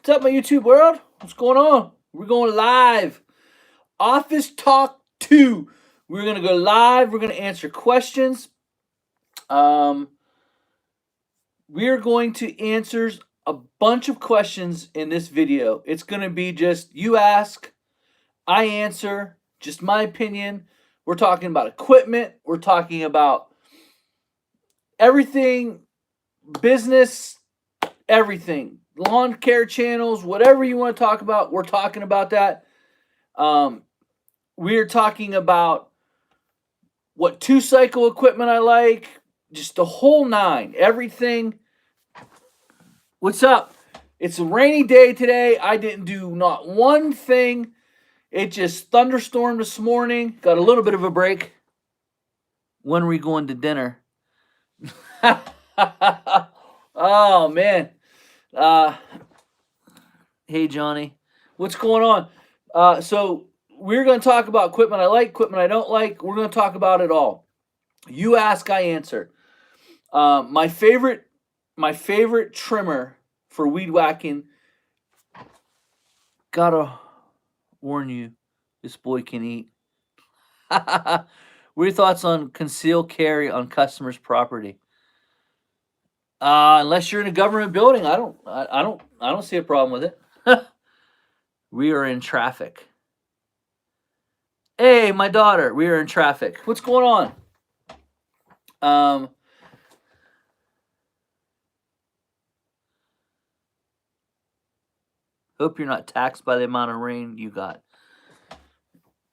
What's up, my YouTube world? What's going on? We're going live. Office Talk 2. We're going to go live. We're going to answer questions. We're going to answer a bunch of questions in this video. It's going to be just you ask, I answer, just my opinion. We're talking about equipment. We're talking about everything, business, everything. Lawn care channels, whatever you want to talk about, we're talking about that. We're talking about what 2-cycle equipment I like, just the whole nine, everything. What's up? It's a rainy day today. I didn't do not one thing. It just thunderstormed this morning. Got a little bit of a break. When are we going to dinner? Oh, man. Hey, Johnny. What's going on? So we're going to talk about equipment I like, equipment I don't like. We're going to talk about it all. You ask, I answer. My favorite trimmer for weed whacking. Gotta warn you, this boy can eat. What are your thoughts on concealed carry on customers' property? Unless you're in a government building, I don't see a problem with it. We are in traffic. Hey, my daughter, we are in traffic. What's going on? Hope you're not taxed by the amount of rain you got.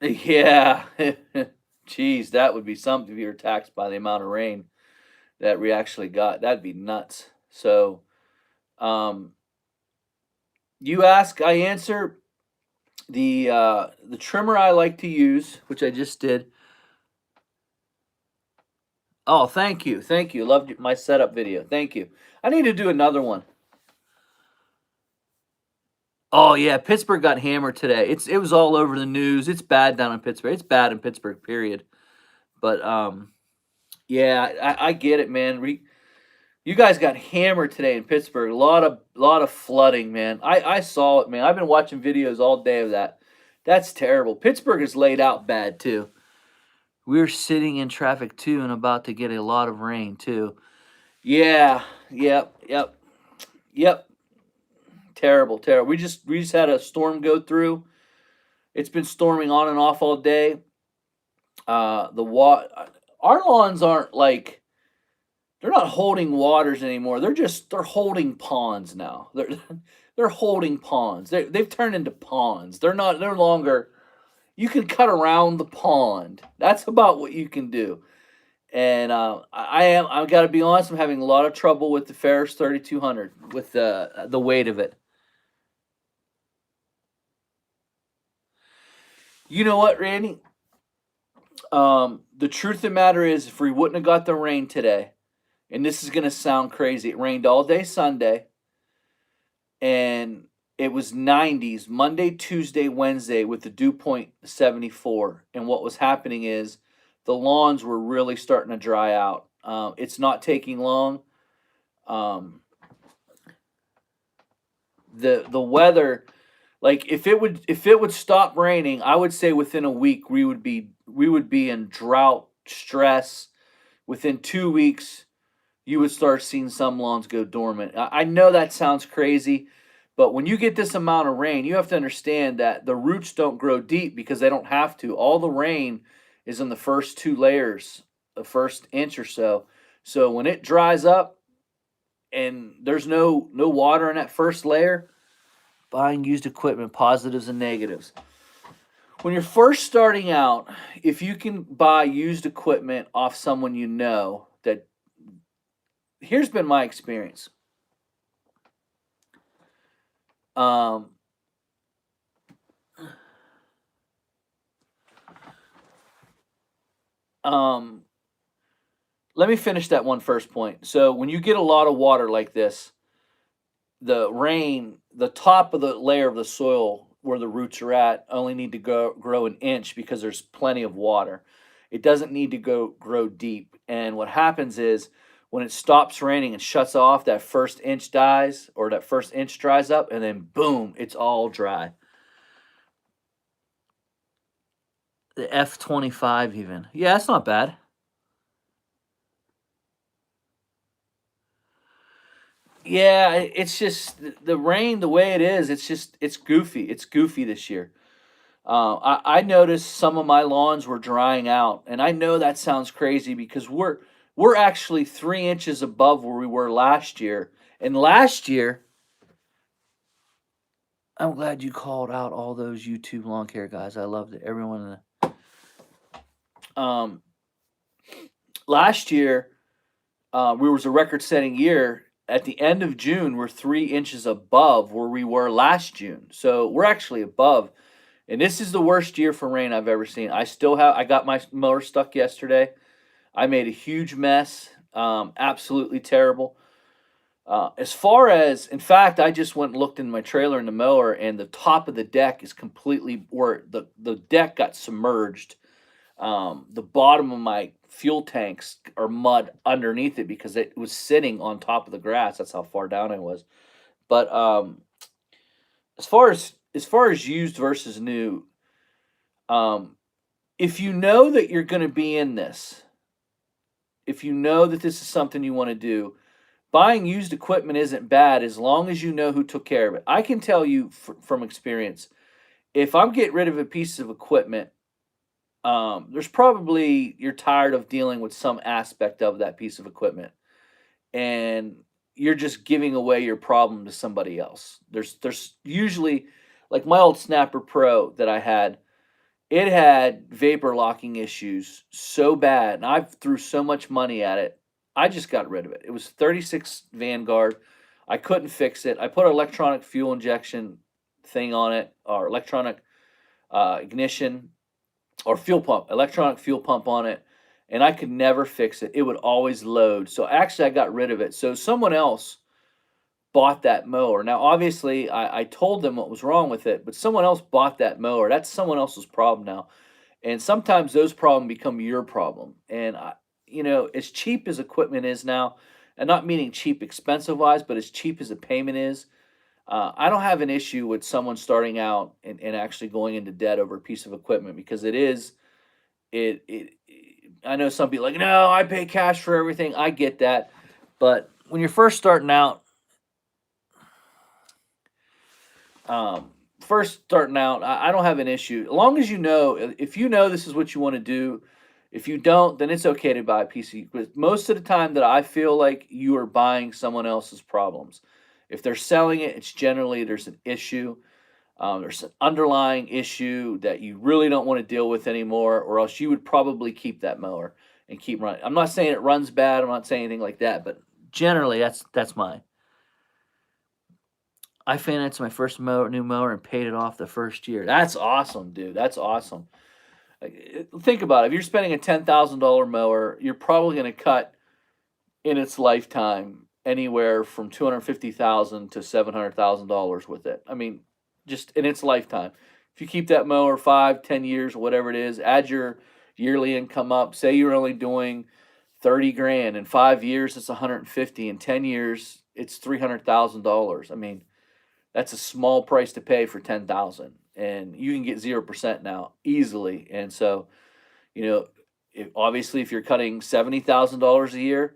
Yeah. Jeez, that would be something if you were taxed by the amount of rain that we actually got. That'd be nuts. So, you ask, I answer. The trimmer I like to use, which I just did. Oh, thank you. Loved my setup video. Thank you. I need to do another one. Oh yeah, Pittsburgh got hammered today. It was all over the news. It's bad down in Pittsburgh. It's bad in Pittsburgh, period. But yeah, I get it, man. You guys got hammered today in Pittsburgh. A lot of flooding, man. I saw it, man. I've been watching videos all day of that. That's terrible. Pittsburgh is laid out bad too. We're sitting in traffic too and about to get a lot of rain too. Yeah, yep. Terrible. We just had a storm go through. It's been storming on and off all day. Our lawns aren't like, they're not holding waters anymore. They're holding ponds now. They're holding ponds. They've turned into ponds. They're no longer. You can cut around the pond. That's about what you can do. And I've got to be honest, I'm having a lot of trouble with the Ferris 3200 with the weight of it. You know what, Randy? The truth of the matter is, if we wouldn't have got the rain today, and this is going to sound crazy, it rained all day Sunday, and it was 90s Monday, Tuesday, Wednesday with the dew point 74. And what was happening is the lawns were really starting to dry out. It's not taking long. The weather, like if it would stop raining, I would say within a week we would be in drought stress. Within 2 weeks, you would start seeing some lawns go dormant. I know that sounds crazy, but when you get this amount of rain, you have to understand that the roots don't grow deep because they don't have to. All the rain is in the first 2 layers, the first inch or so. So when it dries up and there's no water in that first layer, buying used equipment, positives and negatives. When you're first starting out, if you can buy used equipment off someone you know, that here's been my experience. Let me finish that one first point. So when you get a lot of water like this, the rain, the top of the layer of the soil where the roots are at only need to grow an inch because there's plenty of water. It doesn't need to grow deep. And what happens is when it stops raining and shuts off, that first inch dies or that first inch dries up, and then boom, it's all dry. The F25 even. Yeah, that's not bad. Yeah, it's just the rain the way it is. It's just it's goofy. It's goofy this year. I noticed some of my lawns were drying out, and I know that sounds crazy because we're actually 3 inches above where we were last year. And last year, I'm glad you called out all those YouTube lawn care guys. I loved it. Everyone in the last year, we was a record-setting year. At the end of June, we're 3 inches above where we were last June. So we're actually above. And this is the worst year for rain I've ever seen. I got my mower stuck yesterday. I made a huge mess. Absolutely terrible. As far as, in fact, I just went and looked in my trailer in the mower, and the top of the deck is completely, where the deck got submerged. The bottom of my fuel tanks are mud underneath it because it was sitting on top of the grass. That's how far down I was. But as far as used versus new, um, if you know that you're going to be in this, if you know that this is something you want to do, buying used equipment isn't bad as long as you know who took care of it. I can tell you from experience, if I'm getting rid of a piece of equipment, there's probably you're tired of dealing with some aspect of that piece of equipment, and you're just giving away your problem to somebody else. There's usually, like my old Snapper Pro that I had, it had vapor locking issues so bad, and I threw so much money at it. I just got rid of it. It was 36 Vanguard. I couldn't fix it. I put an electronic fuel injection thing on it, or electronic ignition or fuel pump, electronic fuel pump on it, and I could never fix it. It would always load. So actually, I got rid of it. So someone else bought that mower. Now, obviously, I told them what was wrong with it, but someone else bought that mower. That's someone else's problem now. And sometimes those problems become your problem. And as cheap as equipment is now, and not meaning cheap expensive wise, but as cheap as a payment is, I don't have an issue with someone starting out and actually going into debt over a piece of equipment because it is it. I know some people like, no, I pay cash for everything. I get that, but when you're um, first starting out, I don't have an issue. As long as you know, if you know this is what you want to do, if you don't, then it's okay to buy a PC. But most of the time that I feel like you are buying someone else's problems. If they're selling it, it's generally there's an issue. There's an underlying issue that you really don't want to deal with anymore, or else you would probably keep that mower and keep running. I'm not saying it runs bad. I'm not saying anything like that, but generally that's mine. I financed my first new mower and paid it off the first year. That's awesome, dude. That's awesome. Like, think about it. If you're spending a $10,000 mower, you're probably going to cut in its lifetime anywhere from 250,000 to $700,000 with it. I mean, just in its lifetime. If you keep that mower 5, 10 years, whatever it is, add your yearly income up. Say you're only doing 30 grand. In 5 years, it's 150. In 10 years, it's $300,000. I mean, that's a small price to pay for 10,000, and you can get 0% now easily. And so, you know, if you're cutting $70,000 a year,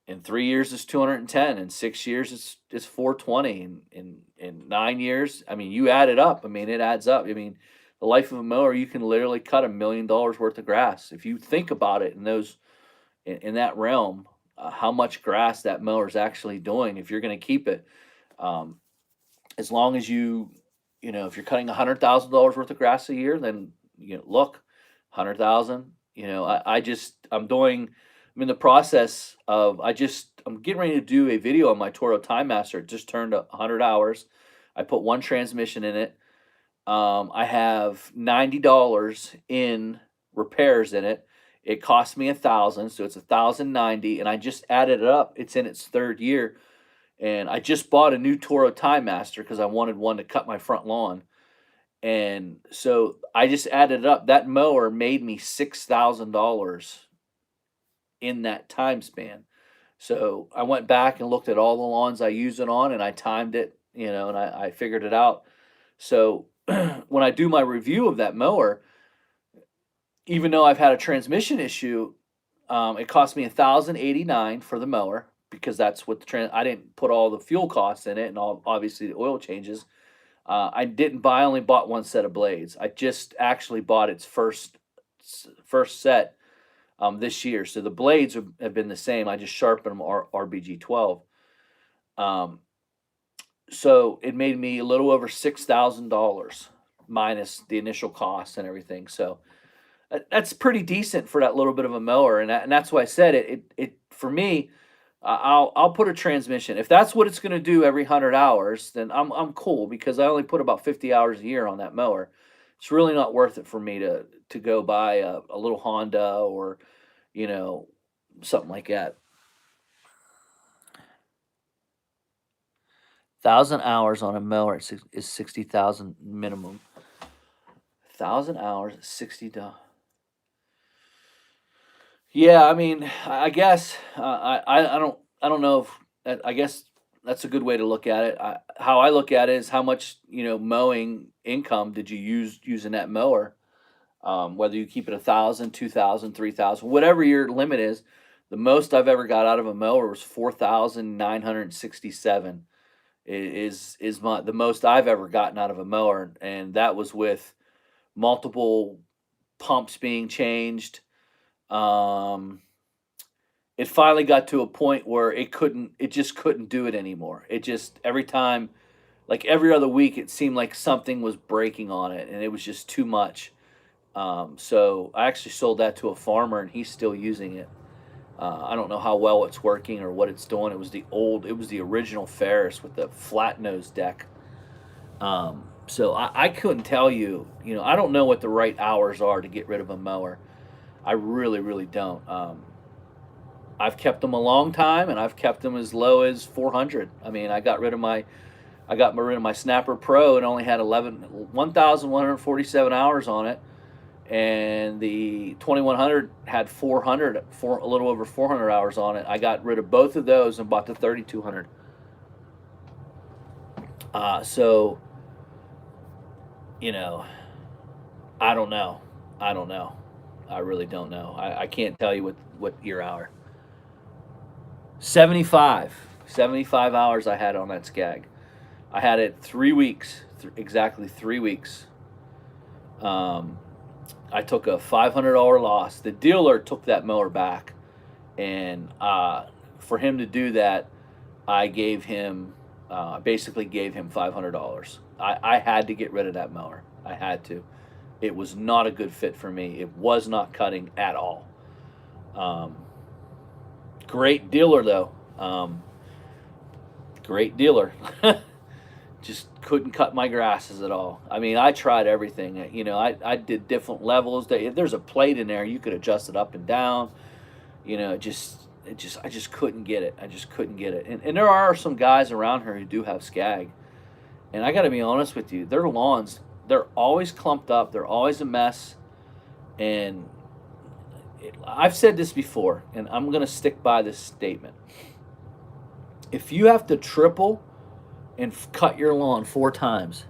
in 3 years it's 210, in 6 years it's 420, in 9 years, I mean, you add it up. I mean, it adds up. I mean, the life of a mower, you can literally cut $1 million worth of grass if you think about it in that realm. How much grass that mower is actually doing if you're going to keep it. Um, as long as if you're cutting $100,000 worth of grass a year, then look, 100,000. I'm in the process of I'm getting ready to do a video on my Toro Time Master. It just turned 100 hours. I put one transmission in it. I have $90 in repairs in it. It cost me 1,000, so it's 1,090, and I just added it up. It's in its third year. And I just bought a new Toro Time Master because I wanted one to cut my front lawn. And so I just added it up. That mower made me $6,000 in that time span. So I went back and looked at all the lawns I use it on, and I timed it, and I figured it out. So when I do my review of that mower, even though I've had a transmission issue, it cost me 1,089 for the mower because that's what I didn't put all the fuel costs in it and all obviously the oil changes. I only bought one set of blades. I just actually bought its first set this year. So the blades have been the same. I just sharpened them RBG 12. Um, so it made me a little over $6,000 minus the initial costs and everything. So that's pretty decent for that little bit of a mower, and that's why I said it for me. I'll put a transmission if that's what it's going to do every 100 hours. Then I'm cool because I only put about 50 hours a year on that mower. It's really not worth it for me to go buy a little Honda or something like that. 1,000 hours on a mower is 60,000 minimum. 1,000 hours, $60. Yeah, I mean, I guess I don't know if I guess that's a good way to look at it. How I look at it is how much mowing income did you use using that mower? Whether you keep it 1,000, 2,000, 3,000, whatever your limit is. The most I've ever got out of a mower was 4,967. Is the most I've ever gotten out of a mower, and that was with multiple pumps being changed. It finally got to a point where it just couldn't do it anymore. It just every time, like every other week, it seemed like something was breaking on it, and it was just too much. So I actually sold that to a farmer, and he's still using it. I don't know how well it's working or what it's doing. It was the original Ferris with the flat nose deck. So I couldn't tell you. I don't know what the right hours are to get rid of a mower. I really, really don't. I've kept them a long time, and I've kept them as low as 400. I mean, I got rid of my Snapper Pro and only had 1,147 hours on it, and the 2100 had a little over 400 hours on it. I got rid of both of those and bought the 3200. So, I don't know. I really don't know. I can't tell you what year hour. 75 hours I had on that Skag. I had it 3 weeks, exactly 3 weeks. I took a $500 loss. The dealer took that mower back, and for him to do that, I basically gave him $500. I had to get rid of that mower. I had to. It was not a good fit for me. It was not cutting at all. Great dealer though. Great dealer. Just couldn't cut my grasses at all. I mean, I tried everything. I did different levels. If there's a plate in there, you could adjust it up and down. I just couldn't get it. I just couldn't get it. And there are some guys around here who do have Skag. And I got to be honest with you, their lawns, they're always clumped up. They're always a mess. And I've said this before, and I'm going to stick by this statement. If you have to triple and cut your lawn 4 times,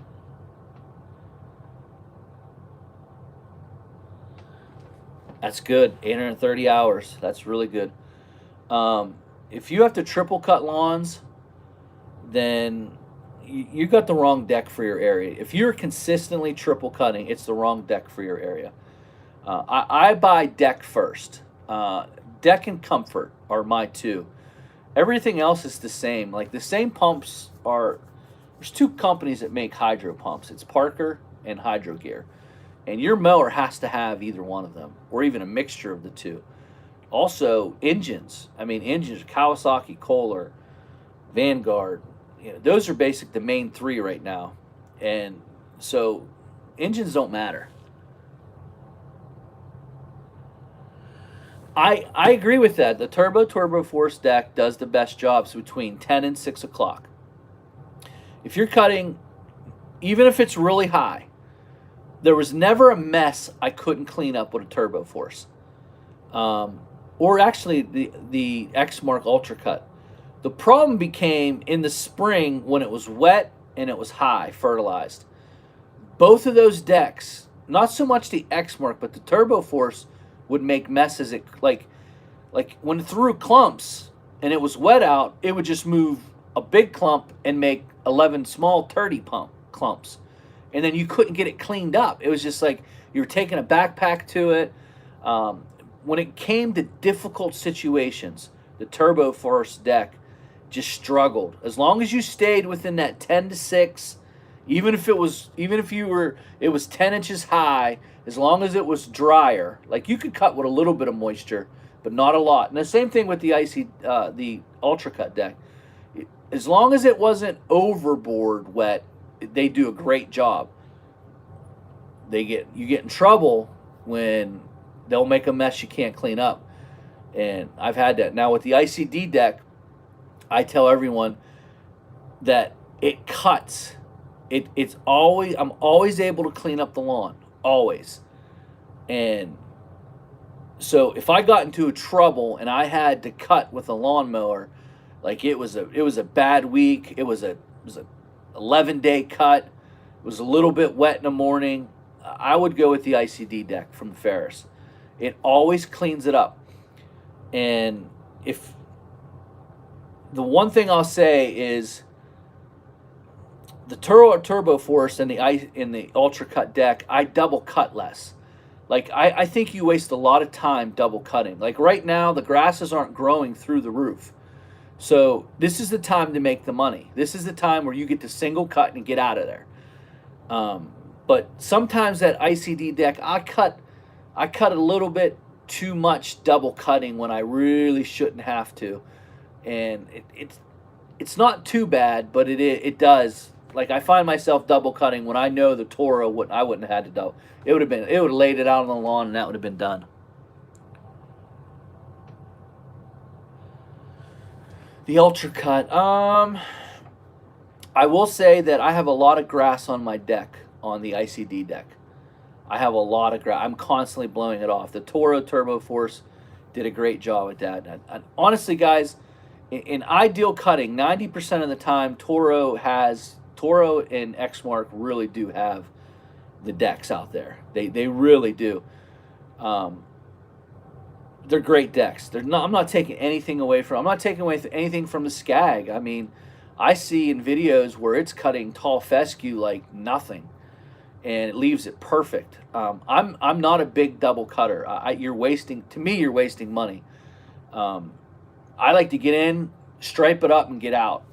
that's good. 830 hours. That's really good. If you have to triple cut lawns, then you got the wrong deck for your area. If you're consistently triple cutting, it's the wrong deck for your area. I buy deck first. Deck and comfort are my two. Everything else is the same. Like the same pumps are. There's 2 companies that make hydro pumps. It's Parker and Hydro Gear, and your mower has to have either one of them, or even a mixture of the 2. Also, engines. Engines: Kawasaki, Kohler, Vanguard. Those are the main 3 right now, and so engines don't matter. I agree with that. The Turbo Force deck does the best jobs between 10 and 6 o'clock. If you're cutting, even if it's really high, there was never a mess I couldn't clean up with a Turbo Force. or actually the Exmark Ultra Cut. The problem became in the spring when it was wet and it was high fertilized. Both of those decks, not so much the Exmark, but the Turbo Force would make messes. It like when it threw clumps and it was wet out, it would just move a big clump and make 11 small 30 pump clumps. And then you couldn't get it cleaned up. It was just like you were taking a backpack to it. Um, when it came to difficult situations, the Turbo Force deck just struggled. As long as you stayed within that 10 to 6, even if you were it was 10 inches high, as long as it was drier, like you could cut with a little bit of moisture, but not a lot. And the same thing with the Ultra Cut deck. As long as it wasn't overboard wet, they do a great job. You get in trouble when they'll make a mess you can't clean up. And I've had that. Now with the ICD deck, I tell everyone that it cuts. I'm always able to clean up the lawn, always. And so if I got into a trouble and I had to cut with a lawnmower, like it was a bad week. It was a 11-day cut. It was a little bit wet in the morning. I would go with the ICD deck from Ferris. It always cleans it up. And if the one thing I'll say is the Turbo Force and the Ultra Cut deck, I double cut less. Like I think you waste a lot of time double cutting. Like right now, the grasses aren't growing through the roof. So this is the time to make the money. This is the time where you get to single cut and get out of there. But sometimes that ICD deck, I cut a little bit too much double cutting when I really shouldn't have to, and it's not too bad, but it does. Like I find myself double cutting when I know the Toro I wouldn't have had to double. It would have laid it out on the lawn and that would have been done. The Ultra Cut. I will say that I have a lot of grass on my deck on the ICD deck. I have a lot of grass. I'm constantly blowing it off. The Toro Turbo Force did a great job with that. And honestly, guys, in ideal cutting, 90% of the time, Toro and Exmark really do have the decks out there. They really do. They're great decks. I'm not taking anything away from. I'm not taking away anything from the Skag. I mean, I see in videos where it's cutting tall fescue like nothing, and it leaves it perfect. I'm not a big double cutter. You're wasting money. I like to get in, stripe it up, and get out.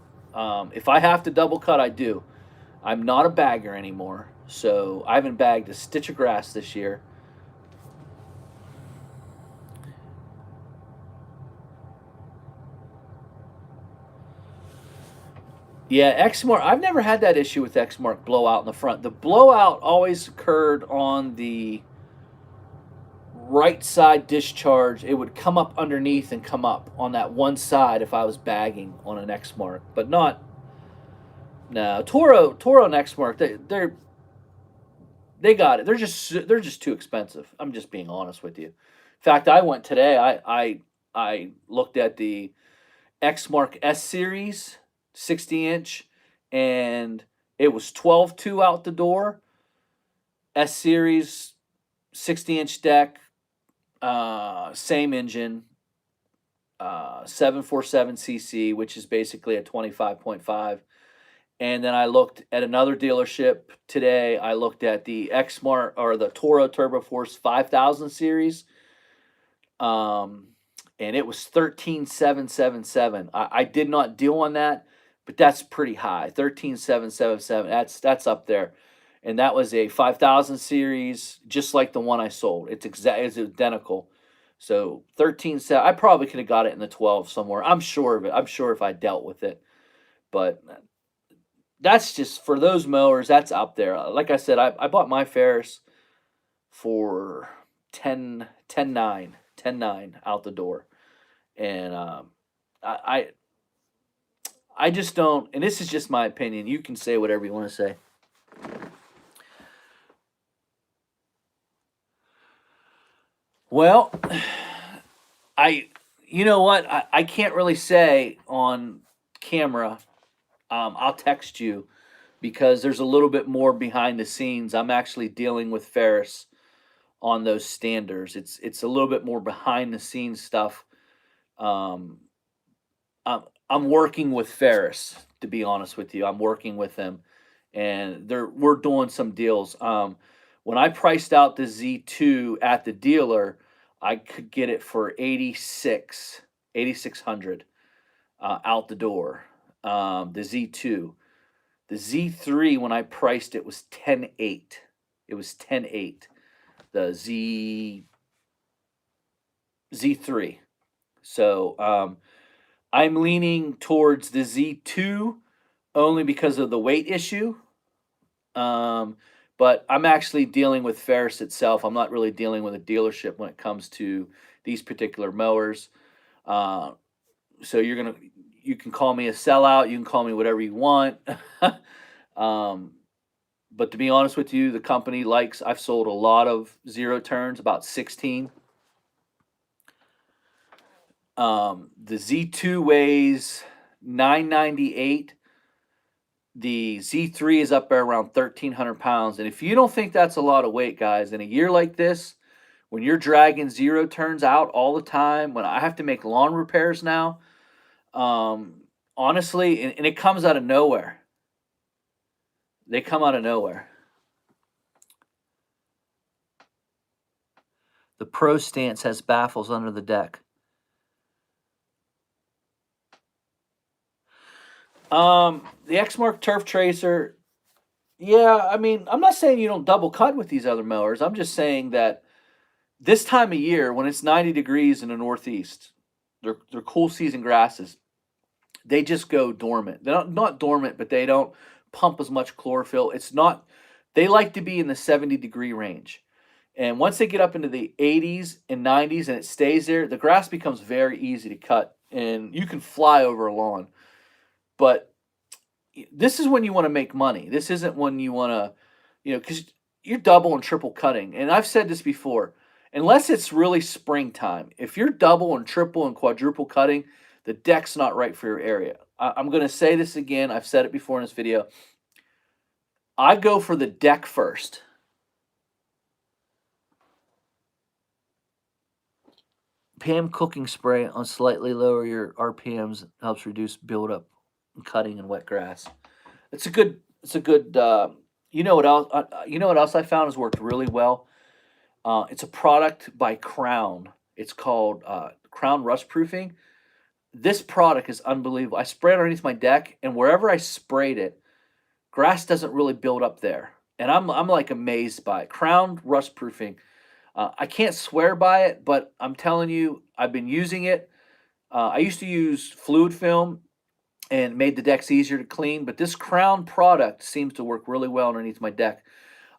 If I have to double cut, I do. I'm not a bagger anymore, so I haven't bagged a stitch of grass this year. Yeah, Exmark. I've never had that issue with Exmark blowout in the front. The blowout always occurred on the right side discharge. It would come up underneath and come up on that one side if I was bagging on an Exmark, but not. No, Toro and Exmark. They got it. They're just too expensive. I'm just being honest with you. In fact, I went today. I looked at the Exmark S Series 60-inch, and it was 12.2 out the door. S Series 60-inch deck, same engine, 747cc, which is basically a 25.5. And then I looked at another dealership today. I looked at the Exmark or the Toro Turbo Force 5000 series. And it was 13,777. I did not deal on that, but that's pretty high. 13,777. That's up there. And that was a 5000 series, just like the one I sold. It's identical. So 13,7. I probably could have got it in the 12 somewhere. I'm sure of it. I'm sure if I dealt with it. But that's just for those mowers. That's up there. Like I said, I bought my Ferris for 10.9 out the door, and I just don't. And this is just my opinion. You can say whatever you want to say. Well, I, you know what? I can't really say on camera. I'll text you because there's a little bit more behind the scenes. I'm actually dealing with Ferris on those standards. It's a little bit more behind the scenes stuff. Um, I'm working with Ferris, to be honest with you. I'm working with them, and we're doing some deals. When I priced out the Z2 at the dealer, I could get it for 8,600 out the door. The Z2, the Z3 when I priced it was 10,800. It was 10,800. The Z3. So I'm leaning towards the Z2 only because of the weight issue. But I'm actually dealing with Ferris itself. I'm not really dealing with a dealership when it comes to these particular mowers. Uh, so you can call me a sellout. You can call me whatever you want. um, but to be honest with you, the company likes. I've sold a lot of zero turns, about 16. The Z2 weighs 998. The Z3 is up there around 1,300 pounds. And if you don't think that's a lot of weight, guys, in a year like this, when you're dragging zero turns out all the time, when I have to make lawn repairs now, honestly, and it comes out of nowhere. They come out of nowhere. The Pro Stance has baffles under the deck. The Exmark Turf Tracer, yeah, I mean, I'm not saying you don't double cut with these other mowers. I'm just saying that this time of year, when it's 90 degrees in the Northeast, they're cool season grasses. They just go dormant. They're not dormant, but they don't pump as much chlorophyll. It's not. They like to be in the 70-degree range, and once they get up into the 80s and 90s, and it stays there, the grass becomes very easy to cut, and you can fly over a lawn. But this is when you want to make money. This isn't when you want to, because you're double and triple cutting. And I've said this before, unless it's really springtime, if you're double and triple and quadruple cutting, the deck's not right for your area. I'm going to say this again. I've said it before in this video. I go for the deck first. Pam cooking spray on slightly lower your RPMs helps reduce buildup and cutting in wet grass. It's a good. You know what else? You know what else I found has worked really well. It's a product by Crown. It's called Crown Rust Proofing. This product is unbelievable. I spray it underneath my deck, and wherever I sprayed it, grass doesn't really build up there, and I'm like amazed by it. Crown Rust Proofing. I can't swear by it, but I'm telling you, I've been using it. I used to use fluid film and made the decks easier to clean, but this Crown product seems to work really well underneath my deck.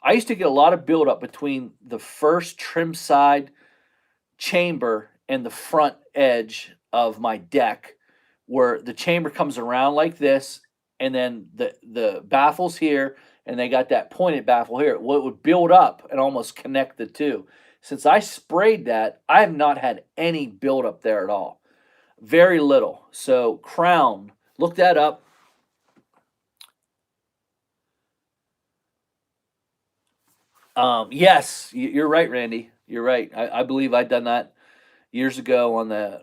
I used to get a lot of buildup between the first trim side chamber and the front edge of my deck, where the chamber comes around like this, and then the baffles here, and they got that pointed baffle here. Well, it would build up and almost connect the two. Since I sprayed that, I have not had any buildup there at all. Very little. So Crown, look that up. Yes, you're right, Randy. You're right. I believe I'd done that years ago on the.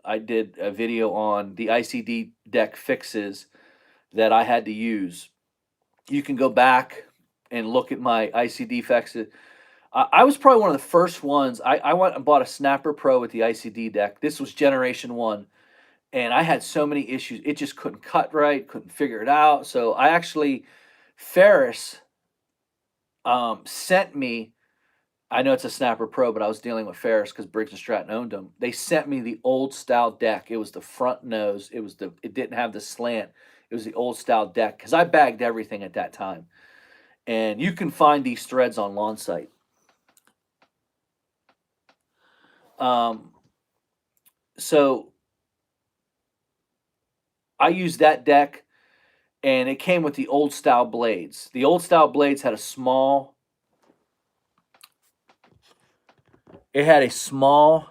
I did a video on the ICD deck fixes that I had to use. You can go back and look at my ICD fixes. I was probably one of the first ones. I went and bought a Snapper Pro with the ICD deck. This was generation one, and I had so many issues. It just couldn't cut right, couldn't figure it out. So I actually, Ferris sent me. I know it's a Snapper Pro, but I was dealing with Ferris because Briggs and Stratton owned them. They sent me the old style deck. It was the front nose. It didn't have the slant. It was the old style deck because I bagged everything at that time. And you can find these threads on Lawn Site. So I used that deck, and it came with the old style blades. The old style blades had a small. It had a small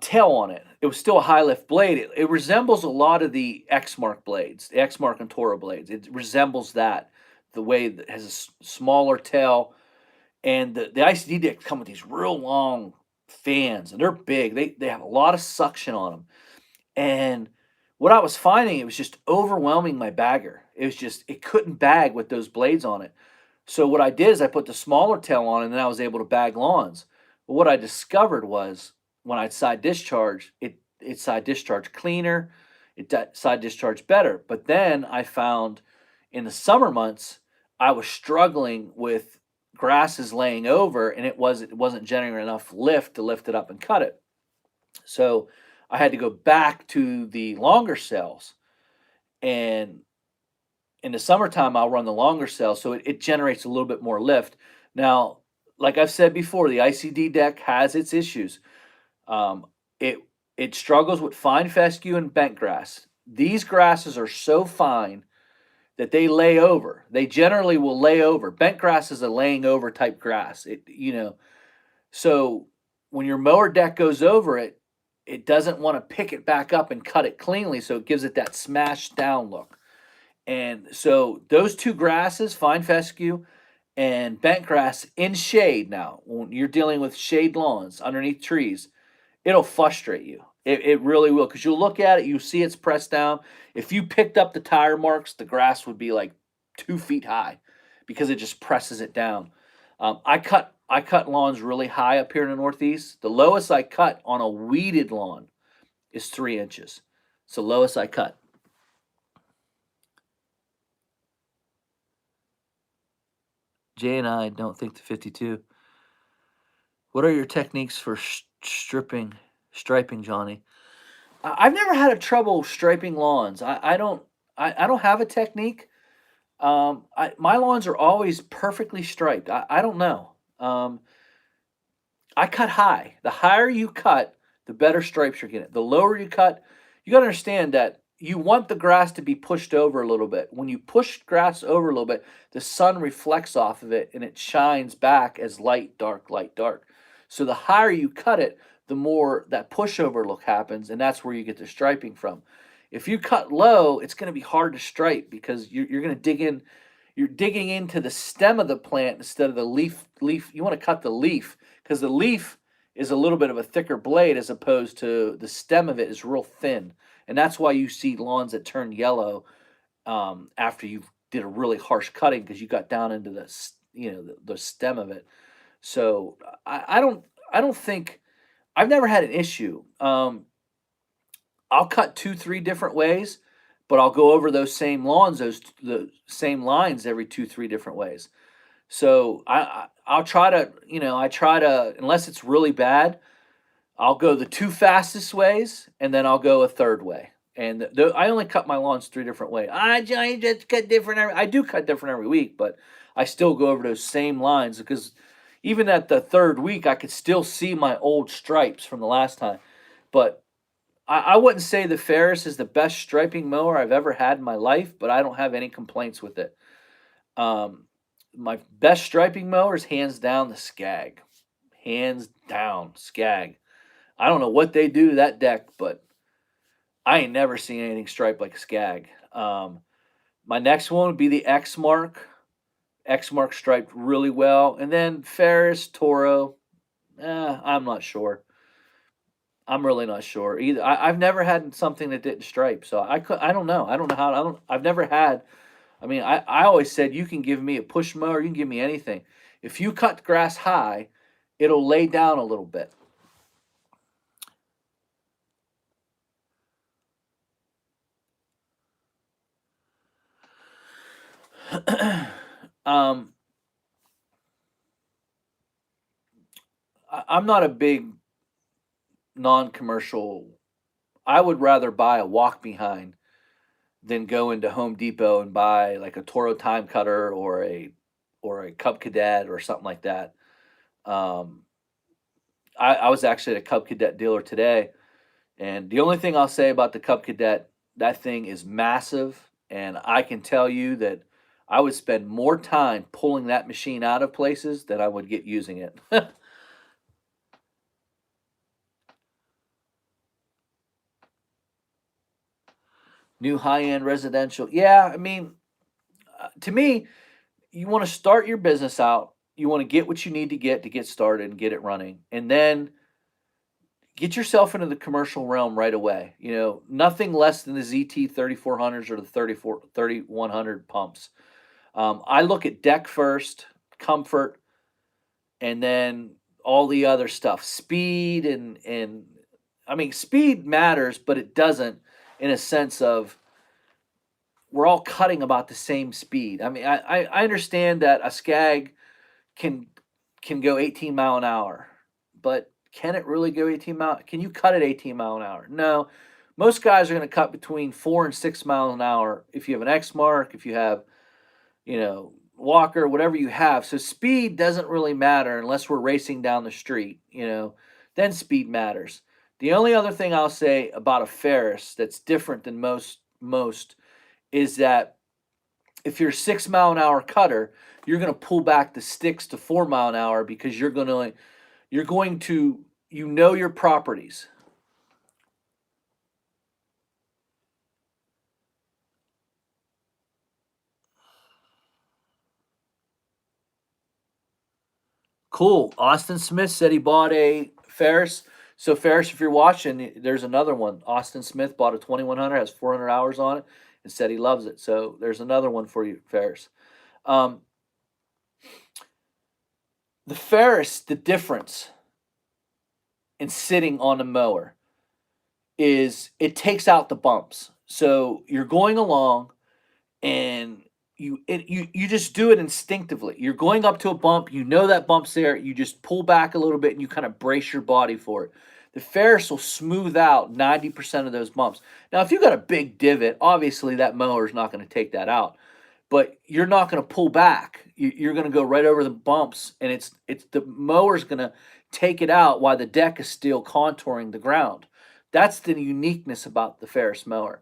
tail on it. It was still a high lift blade. It resembles a lot of the Exmark blades, the Exmark and Toro blades. It resembles that, the way that has a smaller tail. And the ICD decks come with these real long fans, and they're big. They have a lot of suction on them. And what I was finding, it was just overwhelming my bagger. It was just, it couldn't bag with those blades on it. So what I did is I put the smaller tail on, and then I was able to bag lawns. But what I discovered was when I'd side discharge, it side discharged cleaner, side discharged better. But then I found in the summer months I was struggling with grasses laying over, and it wasn't generating enough lift to lift it up and cut it. So I had to go back to the longer cells, and in the summertime, I'll run the longer cell, so it generates a little bit more lift. Now, like I've said before, the ICD deck has its issues. Um, it it struggles with fine fescue and bent grass. These grasses are so fine that they lay over. They generally will lay over. Bent grass is a laying over type grass. So when your mower deck goes over it, it doesn't want to pick it back up and cut it cleanly, so it gives it that smashed down look. And so those two grasses, fine fescue and bent grass in shade now, when you're dealing with shade lawns underneath trees, it'll frustrate you. It really will, because you'll look at it, you see it's pressed down. If you picked up the tire marks, the grass would be like 2 feet high because it just presses it down. I cut lawns really high up here in the Northeast. The lowest I cut on a weeded lawn is 3 inches. It's the lowest I cut. Jay and I don't think the 52. What are your techniques for striping, Johnny? I've never had a trouble striping lawns. I don't have a technique. My lawns are always perfectly striped. I don't know. I cut high. The higher you cut, the better stripes you're getting. The lower you cut, you got to understand that you want the grass to be pushed over a little bit. When you push grass over a little bit, the sun reflects off of it and it shines back as light, dark, light, dark. So the higher you cut it, the more that pushover look happens, and that's where you get the striping from. If you cut low, it's going to be hard to stripe because you're going to dig in. You're digging into the stem of the plant instead of the leaf. You want to cut the leaf because the leaf is a little bit of a thicker blade as opposed to the stem of it is real thin, and that's why you see lawns that turn yellow after you did a really harsh cutting because you got down into the stem of it. So I don't think I've never had an issue. I'll cut 2, 3 different ways, but I'll go over those same lawns, the same lines every 2, 3 different ways. So I'll try to, I try to, unless it's really bad, I'll go the 2 fastest ways, and then I'll go a third way. And I only cut my lawns 3 different ways. I just cut different. I do cut different every week, but I still go over those same lines because even at the third week, I could still see my old stripes from the last time. But I wouldn't say the Ferris is the best striping mower I've ever had in my life, but I don't have any complaints with it. Um, my best striping mower is hands down the Skag. Hands down, Skag. I don't know what they do to that deck, but I ain't never seen anything striped like a Skag. My next one would be the Exmark. Exmark striped really well. And then Ferris, Toro. I'm not sure. I'm really not sure either. I've never had something that didn't stripe, so I don't know. I don't know how. I've never had. I mean, I always said you can give me a push mower, you can give me anything. If you cut grass high, it'll lay down a little bit. um, I'm not a big non-commercial. I would rather buy a walk behind than go into Home Depot and buy like a Toro Time Cutter or a Cub Cadet or something like that. Um, I was actually at a Cub Cadet dealer today, and the only thing I'll say about the Cub Cadet, that thing is massive, and I can tell you that I would spend more time pulling that machine out of places than I would get using it. New high-end residential. Yeah, I mean, to me, you want to start your business out. You want to get what you need to get started and get it running. And then get yourself into the commercial realm right away. You know, nothing less than the ZT 3400s or the 3100 pumps. I look at deck first, comfort, and then all the other stuff. Speed and I mean, speed matters, but it doesn't in a sense of we're all cutting about the same speed. I mean, I understand that a Skag can can go 18 mile an hour, but can it really go 18 mile? Can you cut it 18 mile an hour? No. Most guys are going to cut between 4 and 6 miles an hour if you have an X mark, if you have, Walker, whatever you have. So speed doesn't really matter unless we're racing down the street, then speed matters. The only other thing I'll say about a Ferris that's different than most is that if you're a 6 mile an hour cutter, you're going to pull back the sticks to 4 mile an hour because you're going to your properties. Cool. Austin Smith said he bought a Ferris. So Ferris, if you're watching, there's another one. Austin Smith bought a 2100, has 400 hours on it, and said he loves it. So there's another one for you, Ferris. Um, the Ferris, the difference in sitting on a mower is it takes out the bumps. So you're going along and you just do it instinctively. You're going up to a bump, you know that bump's there, you just pull back a little bit and you kind of brace your body for it. The Ferris will smooth out 90% of those bumps. Now, if you got a big divot, obviously that mower is not going to take that out, but you're not going to pull back. You're going to go right over the bumps, and it's the mower's going to take it out while the deck is still contouring the ground. That's the uniqueness about the Ferris mower,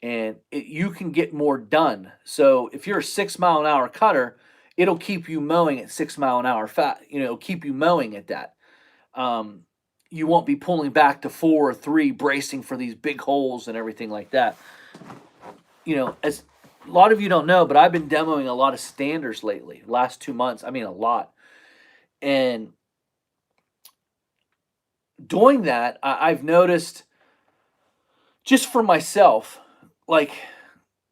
and you can get more done. So if you're a 6 mile an hour cutter, it'll keep you mowing at 6 mile an hour fat. It'll keep you mowing at that. Um, you won't be pulling back to 4 or 3, bracing for these big holes and everything like that. As a lot of you don't know, but I've been demoing a lot of standers lately. Last 2 months, I mean a lot. And doing that, I've noticed just for myself, like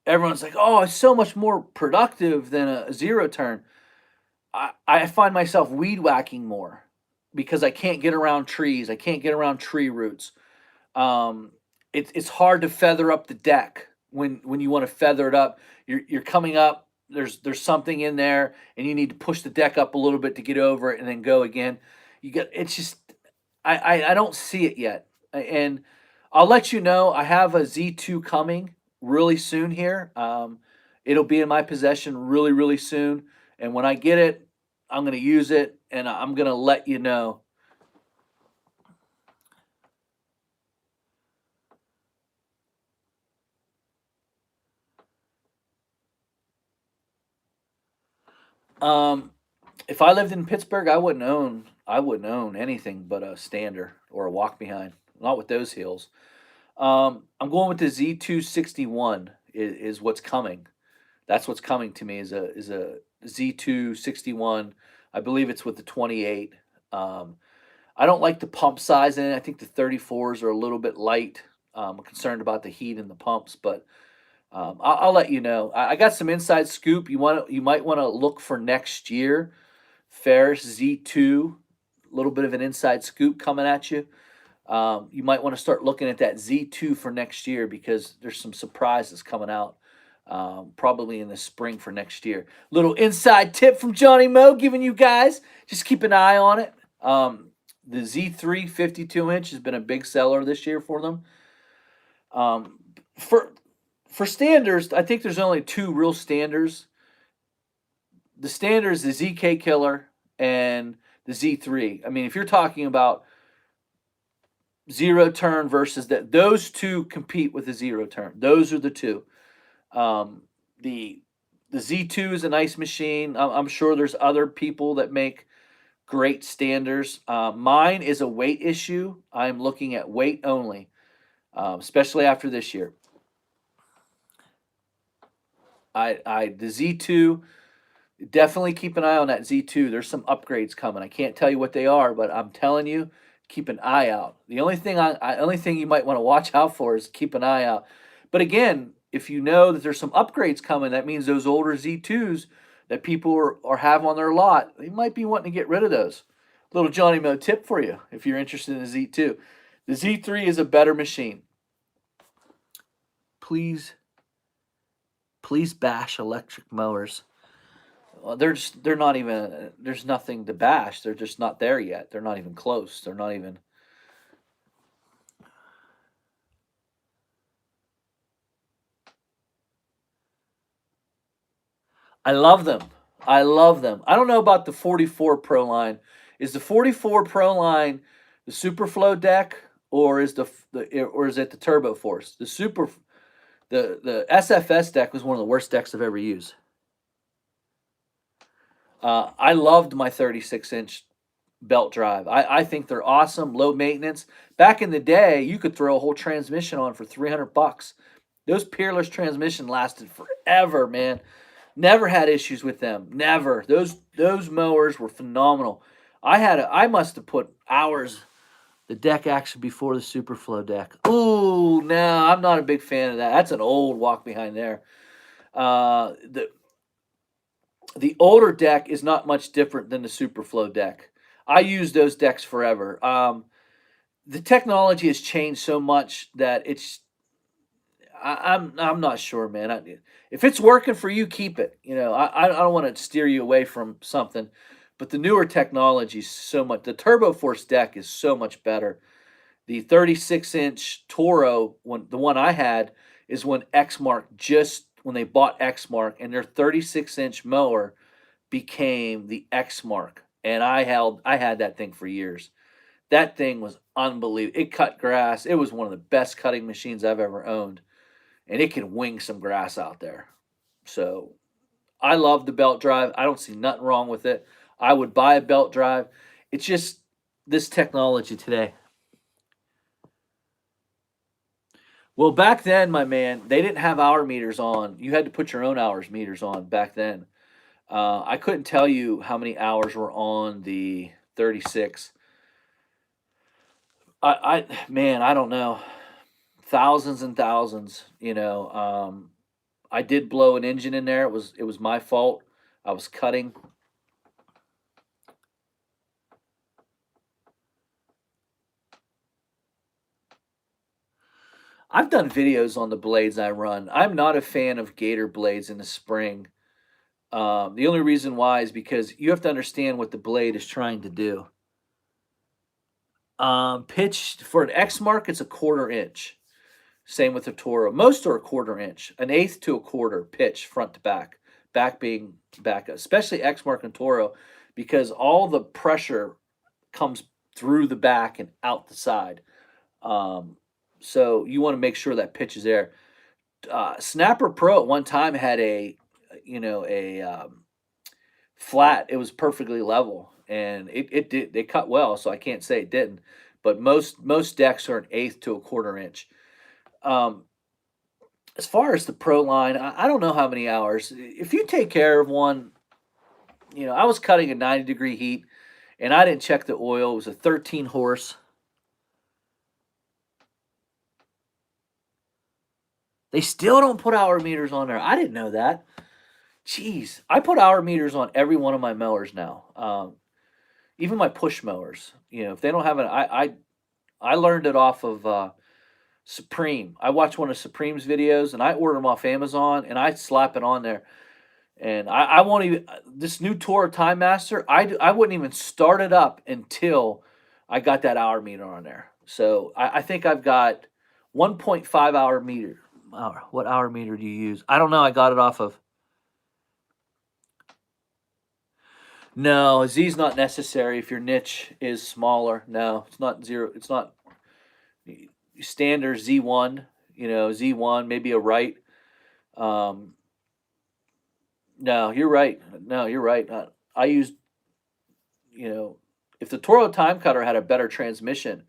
everyone's like, "Oh, it's so much more productive than a zero turn." I find myself weed whacking more because I can't get around trees. I can't get around tree roots. Um, it's hard to feather up the deck when you want to feather it up. You're coming up. There's something in there, and you need to push the deck up a little bit to get over it, and then go again. It's just I don't see it yet, and I'll let you know. I have a Z2 coming really soon here. It'll be in my possession really soon, and when I get it, I'm gonna use it, and I'm gonna let you know. Um, if I lived in Pittsburgh, I wouldn't own anything but a stander or a walk behind. Not with those heels. I'm going with the Z261 is what's coming. That's what's coming to me is a Z261. I believe it's with the 28. Um, I don't like the pump size in it. I think the 34s are a little bit light. I'm concerned about the heat in the pumps, but I'll let you know. I got some inside scoop. You might want to look for next year. Ferris Z2, a little bit of an inside scoop coming at you. You might want to start looking at that Z2 for next year because there's some surprises coming out probably in the spring for next year. Little inside tip from Johnny Moe giving you guys. Just keep an eye on it. The Z3 52-inch has been a big seller this year for them. Um, for standards, I think there's only two real standards. The standard is the ZK Killer and the Z3. I mean, if you're talking about zero turn versus that, those two compete with the zero turn. Those are the two. Um, the the Z2 is a nice machine. I'm sure there's other people that make great standers. Mine is a weight issue. I'm looking at weight only, especially after this year. The Z2, definitely keep an eye on that Z2. There's some upgrades coming. I can't tell you what they are, but I'm telling you, keep an eye out. The only thing you might want to watch out for is keep an eye out. But again, if you know that there's some upgrades coming, that means those older Z2s that people are have on their lot, they might be wanting to get rid of those. Little Johnny Mo tip for you if you're interested in the Z2. The Z3 is a better machine. Please, please bash electric mowers. Well, they're not even. There's nothing to bash. They're just not there yet. They're not even close. They're not even. I love them. I love them. I don't know about the 44 Pro line. Is the 44 Pro line the Superflow deck, or is or is it the Turbo Force? The SFS deck was one of the worst decks I've ever used. I loved my 36-inch belt drive. I think they're awesome, low maintenance. Back in the day, you could throw a whole transmission on for $300. Those Peerless transmission lasted forever, man. Never had issues with them. Never. Those mowers were phenomenal. I must have put hours the deck action before the Superflow deck. Ooh, no, I'm not a big fan of that. That's an old walk behind there. The older deck is not much different than the Superflow deck. I use those decks forever. The technology has changed so much that I'm not sure, man. If it's working for you, keep it. I don't want to steer you away from something, but the newer technology is so much. The Turbo Force deck is so much better. The 36-inch Toro, the one I had, is when Exmark when they bought Exmark, and their 36-inch mower became the Exmark, and I had that thing for years. That thing was unbelievable. It cut grass. It was one of the best cutting machines I've ever owned, and it can wing some grass out there. So I love the belt drive. I don't see nothing wrong with it. I would buy a belt drive. It's just this technology today. Well, back then, my man, they didn't have hour meters on. You had to put your own hours meters on back then. I couldn't tell you how many hours were on the 36. Man, I don't know. Thousands and thousands. I did blow an engine in there. It was my fault. I was cutting. I've done videos on the blades I run. I'm not a fan of Gator blades in the spring. The only reason why is because you have to understand what the blade is trying to do. Pitch for an Exmark, it's a 1/4 inch. Same with the Toro. Most are a 1/4 inch, an eighth to a quarter pitch front to back. Back being back, especially Exmark and Toro, because all the pressure comes through the back and out the side. Um, so you want to make sure that pitch is there. Snapper Pro at one time had a flat. It was perfectly level, and it did. They cut well, so I can't say it didn't. But most decks are an eighth to a 1/4 inch. Um, as far as the Pro line, I don't know how many hours. If you take care of one, I was cutting a 90-degree heat, and I didn't check the oil. It was a 13 horse. They still don't put hour meters on there. I didn't know that. Jeez, I put hour meters on every one of my mowers now. Even my push mowers. If they don't have I learned it off of Supreme. I watched one of Supreme's videos, and I order them off Amazon, and I slap it on there. And I won't even this new Toro Time Master. I wouldn't even start it up until I got that hour meter on there. So I think I've got 1.5 hour meter. What hour meter do you use? I don't know. I got it off of. No, Z's not necessary if your niche is smaller. No, it's not zero. It's not standard Z1. Z1 maybe a right. Um, no, you're right. No, you're right. I used if the Toro Time Cutter had a better transmission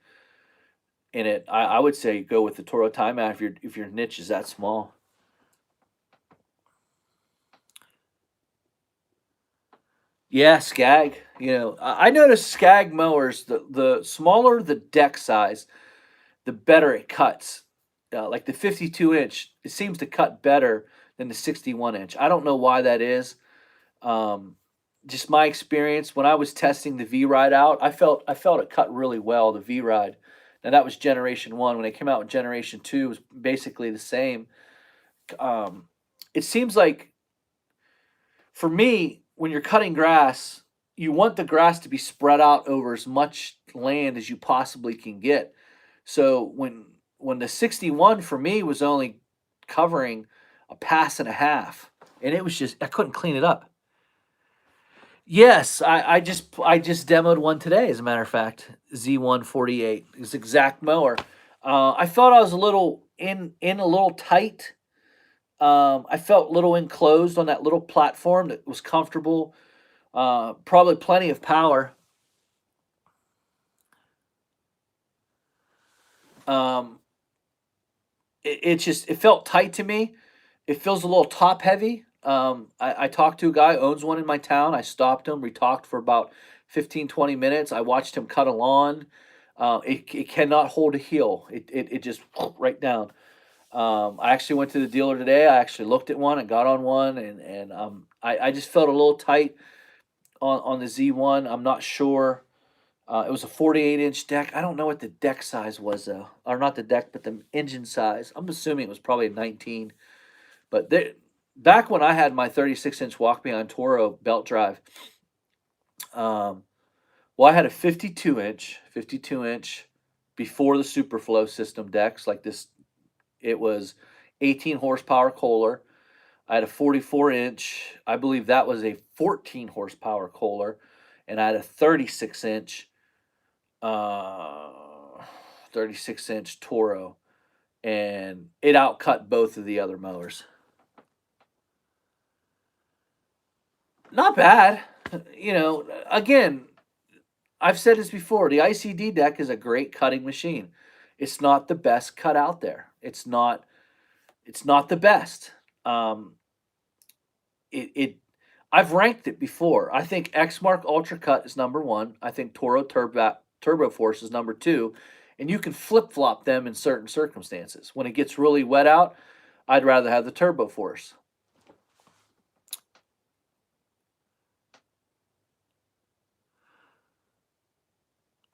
in it, I would say go with the Toro Time Out if your niche is that small. Yeah, Skag. I noticed Skag mowers. The smaller the deck size, the better it cuts. Like the 52-inch, it seems to cut better than the 61-inch. I don't know why that is. Um, just my experience when I was testing the V Ride out, I felt it cut really well. The V Ride. Now that was Generation One. When they came out with Generation Two, it was basically the same. Um, it seems like for me, when you're cutting grass, you want the grass to be spread out over as much land as you possibly can get. So when the 61 for me was only covering a pass and a half, and it was just I couldn't clean it up. Yes, I just demoed one today, as a matter of fact. Z148 is exact mower. I felt I was a little in a little tight. I felt a little enclosed on that little platform that was comfortable. Probably plenty of power. Um, it felt tight to me. It feels a little top heavy. I talked to a guy who owns one in my town. I stopped him. We talked for about 15, 20 minutes. I watched him cut a lawn. It cannot hold a heel. It just right down. I actually went to the dealer today. I actually looked at one and got on one, and I just felt a little tight on the Z1. I'm not sure. It was a 48-inch deck. I don't know what the deck size was though, or not the deck, but the engine size. I'm assuming it was probably a 19. But back when I had my 36-inch walk behind Toro belt drive, um, well, I had a 52-inch before the Superflow system decks like this. It was 18 horsepower Kohler. I had a 44-inch. I believe that was a 14 horsepower Kohler, and I had a uh, 36-inch Toro, and it outcut both of the other mowers. Not bad. Again, I've said this before. The ICD deck is a great cutting machine. It's not the best cut out there. It's not the best. Um, it I've ranked it before. I think Exmark Ultra Cut is number one. I think Toro Turbo Force is number two, and you can flip flop them in certain circumstances. When it gets really wet out, I'd rather have the Turbo Force.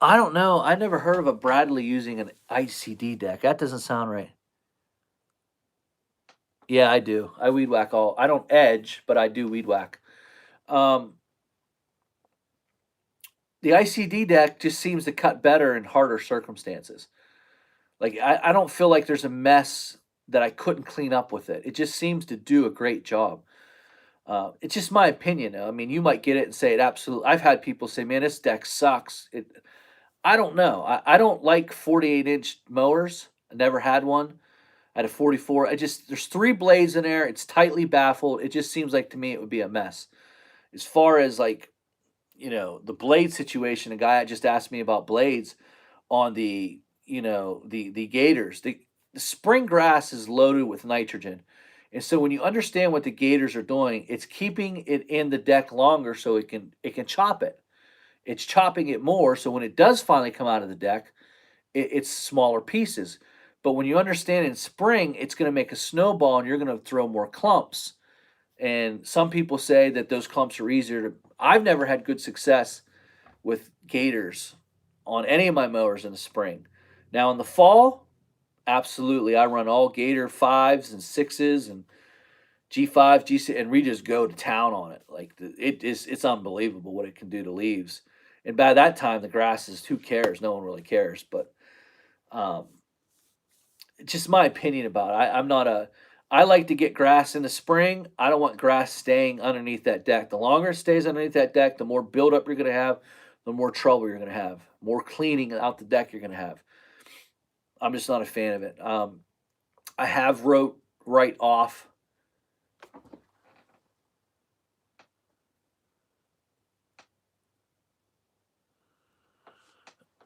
I don't know. I never heard of a Bradley using an ICD deck. That doesn't sound right. Yeah, I do. I weed whack all. I don't edge, but I do weed whack. Um, the ICD deck just seems to cut better in harder circumstances. Like I don't feel like there's a mess that I couldn't clean up with it. It just seems to do a great job. It's just my opinion. I mean, you might get it and say it absolutely. I've had people say, "Man, this deck sucks." I don't know. I don't like 48-inch mowers. I never had one. I had a 44. There's three blades in there. It's tightly baffled. It just seems like to me it would be a mess. As far as like the blade situation, a guy had just asked me about blades on the gators. The spring grass is loaded with nitrogen, and so when you understand what the gators are doing, it's keeping it in the deck longer so it can chop it. It's chopping it more, so when it does finally come out of the deck, it's smaller pieces. But when you understand in spring, it's going to make a snowball, and you're going to throw more clumps. And some people say that those clumps are easier to. I've never had good success with gators on any of my mowers in the spring. Now in the fall, absolutely, I run all Gator fives and sixes and G5, G6, and we just go to town on it. Like it's unbelievable what it can do to leaves. And by that time, the grass is who cares? No one really cares. But um, it's just my opinion about it. I'm not a. I like to get grass in the spring. I don't want grass staying underneath that deck. The longer it stays underneath that deck, the more buildup you're going to have, the more trouble you're going to have, more cleaning out the deck you're going to have. I'm just not a fan of it. I have wrote right off.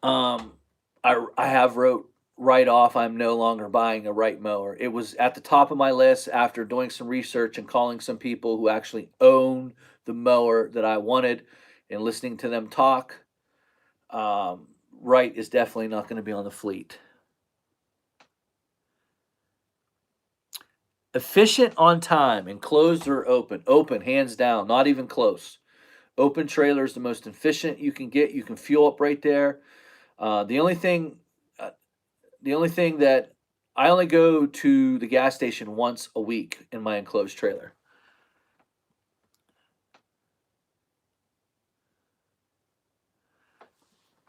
Um, I have wrote write off I'm no longer buying a Wright mower. It was at the top of my list after doing some research and calling some people who actually own the mower that I wanted and listening to them talk. Wright is definitely not going to be on the fleet. Efficient on time, enclosed or open? Open, hands down, not even close. Open trailer is the most efficient you can get. You can fuel up right there. The only thing, uh, the only thing that I only go to the gas station once a week in my enclosed trailer.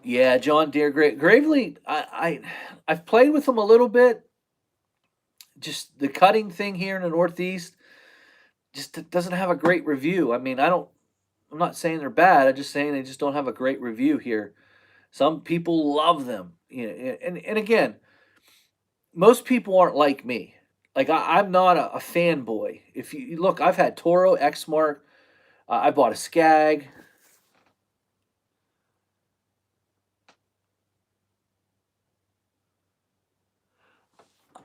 Yeah, John Deere, Gravely. I've played with them a little bit. Just the cutting thing here in the Northeast just doesn't have a great review. I mean, I don't. I'm not saying they're bad. I'm just saying they just don't have a great review here. Some people love them. You know, and again, most people aren't like me. Like I'm not a fanboy. If you look, I've had Toro, Exmark. I bought a Skag.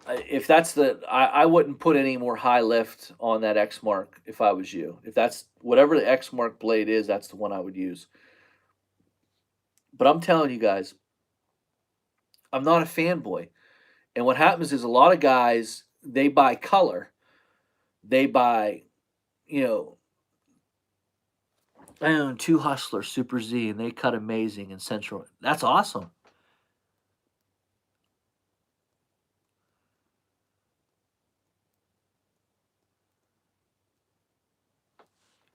If that's I wouldn't put any more high lift on that Exmark if I was you. If that's whatever the Exmark blade is, that's the one I would use. But I'm telling you guys, I'm not a fanboy. And what happens is a lot of guys they buy color. They buy, you know, I own two Hustler Super Z, and they cut amazing in Central. That's awesome.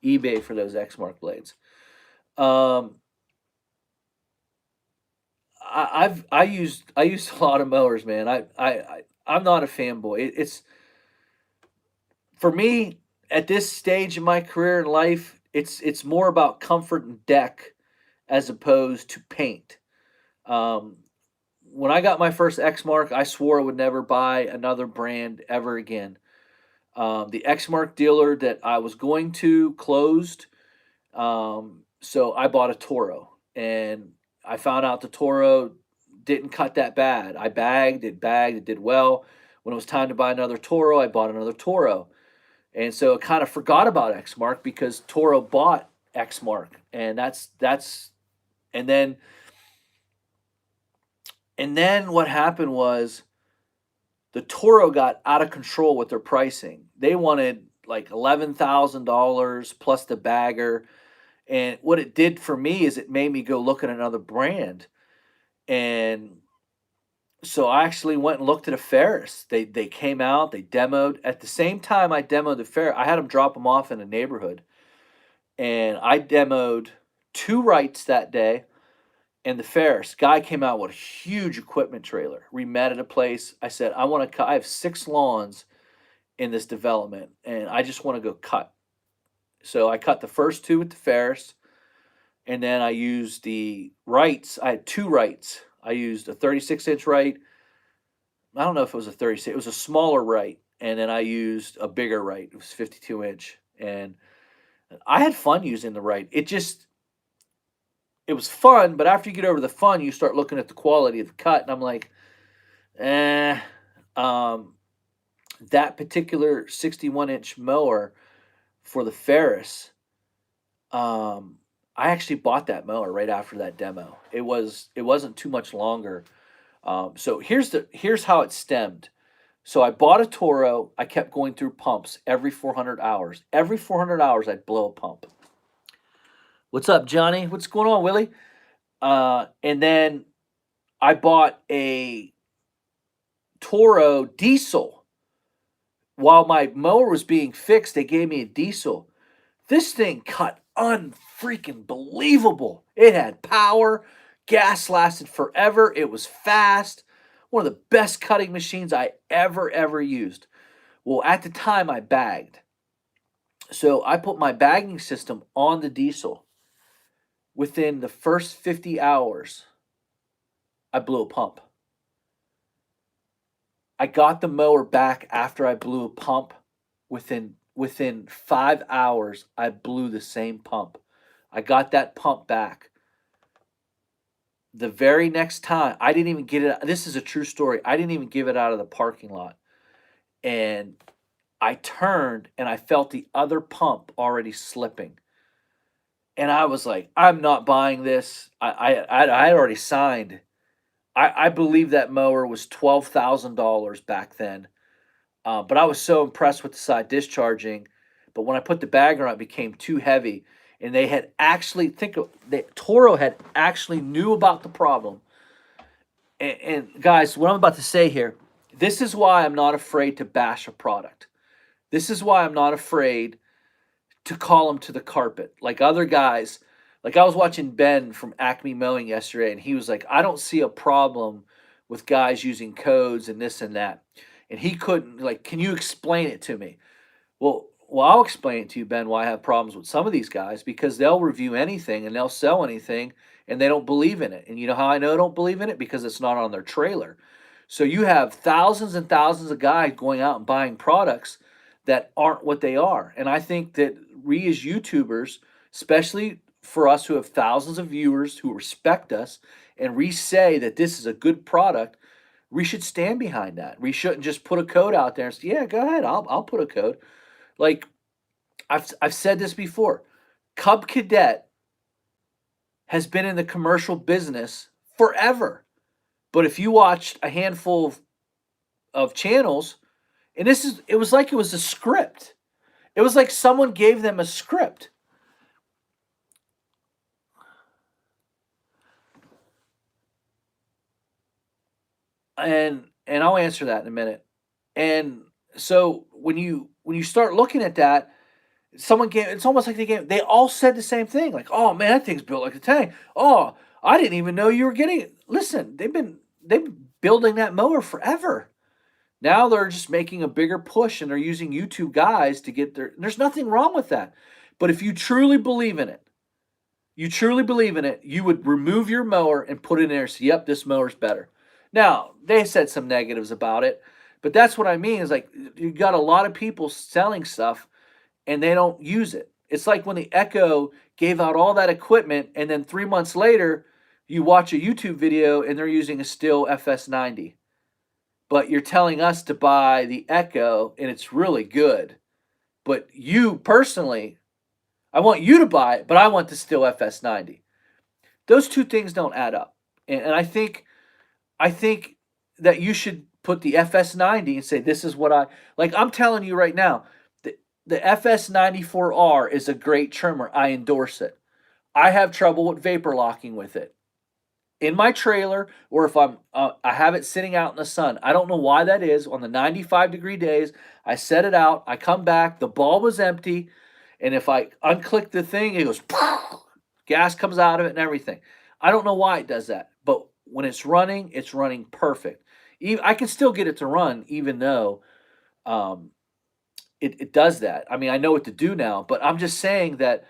eBay for those Exmark blades. Um, I used a lot of mowers, man. I'm not a fanboy. It's for me at this stage in my career and life. It's more about comfort and deck as opposed to paint. Um, when I got my first Exmark, I swore I would never buy another brand ever again. The Exmark dealer that I was going to closed, so I bought a Toro, and I found out the Toro didn't cut that bad. I bagged, it did well. When it was time to buy another Toro, I bought another Toro, and so I kind of forgot about Exmark because Toro bought Exmark, and that's and then what happened was the Toro got out of control with their pricing. They wanted like $11,000 plus the bagger. And what it did for me is it made me go look at another brand. And so I actually went and looked at a Ferris. They came out, they demoed. At the same time I demoed the Ferris, I had them drop them off in a neighborhood. And I demoed two Wrights that day and the Ferris. Guy came out with a huge equipment trailer. We met at a place. I said, I want to cut. I have 6 lawns in this development, and I just want to go cut. So I cut the first two with the Ferris, and then I used the Wrights. I had two Wrights. I used a 36-inch Wright. I don't know if it was a 36. It was a smaller Wright, and then I used a bigger Wright. It was 52-inch, and I had fun using the Wright. It was fun, but after you get over the fun, you start looking at the quality of the cut, and I'm like, eh. Um, that particular 61-inch mower for the Ferris, um, I actually bought that mower right after that demo. It wasn't too much longer. So here's how it stemmed. So I bought a Toro. I kept going through pumps every 400 hours. Every 400 hours, I'd blow a pump. What's up, Johnny? What's going on, Willie? And then I bought a Toro diesel. While my mower was being fixed, they gave me a diesel. This thing cut unfreaking believable. It had power. Gas lasted forever. It was fast. One of the best cutting machines I ever used. Well, at the time I bagged. So I put my bagging system on the diesel. Within the first 50 hours, I blew a pump. I got the mower back after I blew a pump. Within 5 hours, I blew the same pump. I got that pump back. the very next time, I didn't even get it. This is a true story. I didn't even give it out of the parking lot. And I turned and I felt the other pump already slipping. And I was like, I'm not buying this. I had already signed. I believe that mower was $12,000 back then. But I was so impressed with the side discharging. But when I put the bagger on, it became too heavy. And they had actually Toro had actually knew about the problem. And guys, what I'm about to say here, this is why I'm not afraid to bash a product. This is why I'm not afraid to call them to the carpet. Like other guys, like I was watching Ben from Acme Mowing yesterday, and he was like, I don't see a problem with guys using codes and this and that. And he couldn't, like, can you explain it to me? Well, I'll explain it to you, Ben, why I have problems with some of these guys because they'll review anything and they'll sell anything and they don't believe in it. And you know how I know they don't believe in it? Because it's not on their trailer. So you have thousands and thousands of guys going out and buying products that aren't what they are. And I think that we as YouTubers, especially for us who have thousands of viewers who respect us and we say that this is a good product, we should stand behind that. We shouldn't just put a code out there and say, yeah, go ahead, I'll put a code. Like I've said this before. Cub Cadet has been in the commercial business forever. But if you watched a handful of channels, and it was like it was a script. It was like someone gave them a script. And I'll answer that in a minute. And so when you start looking at that, it's almost like they all said the same thing. Like, oh man, that thing's built like a tank. Oh, I didn't even know you were getting it. Listen, they've been building that mower forever. Now they're just making a bigger push and they're using YouTube guys to get there's nothing wrong with that. But if you truly believe in it, you would remove your mower and put it in there and say, yep, this mower's better. Now, they said some negatives about it, but that's what I mean is like you got a lot of people selling stuff and they don't use it. It's like when the Echo gave out all that equipment and then 3 months later you watch a YouTube video and they're using a Stihl FS90. But you're telling us to buy the Echo and it's really good. But you personally, I want you to buy it, but I want the Stihl FS90. Those two things don't add up. And I think that you should put the FS90 and say, this is what I'm telling you right now, the FS94R is a great trimmer. I endorse it. I have trouble with vapor locking with it. In my trailer, or if I have it sitting out in the sun. I don't know why that is. On the 95-degree days, I set it out. I come back. The bulb was empty. And if I unclick the thing, it goes, gas comes out of it and everything. I don't know why it does that. But when it's running perfect. I can still get it to run even though it does that. I mean, I know what to do now, but I'm just saying that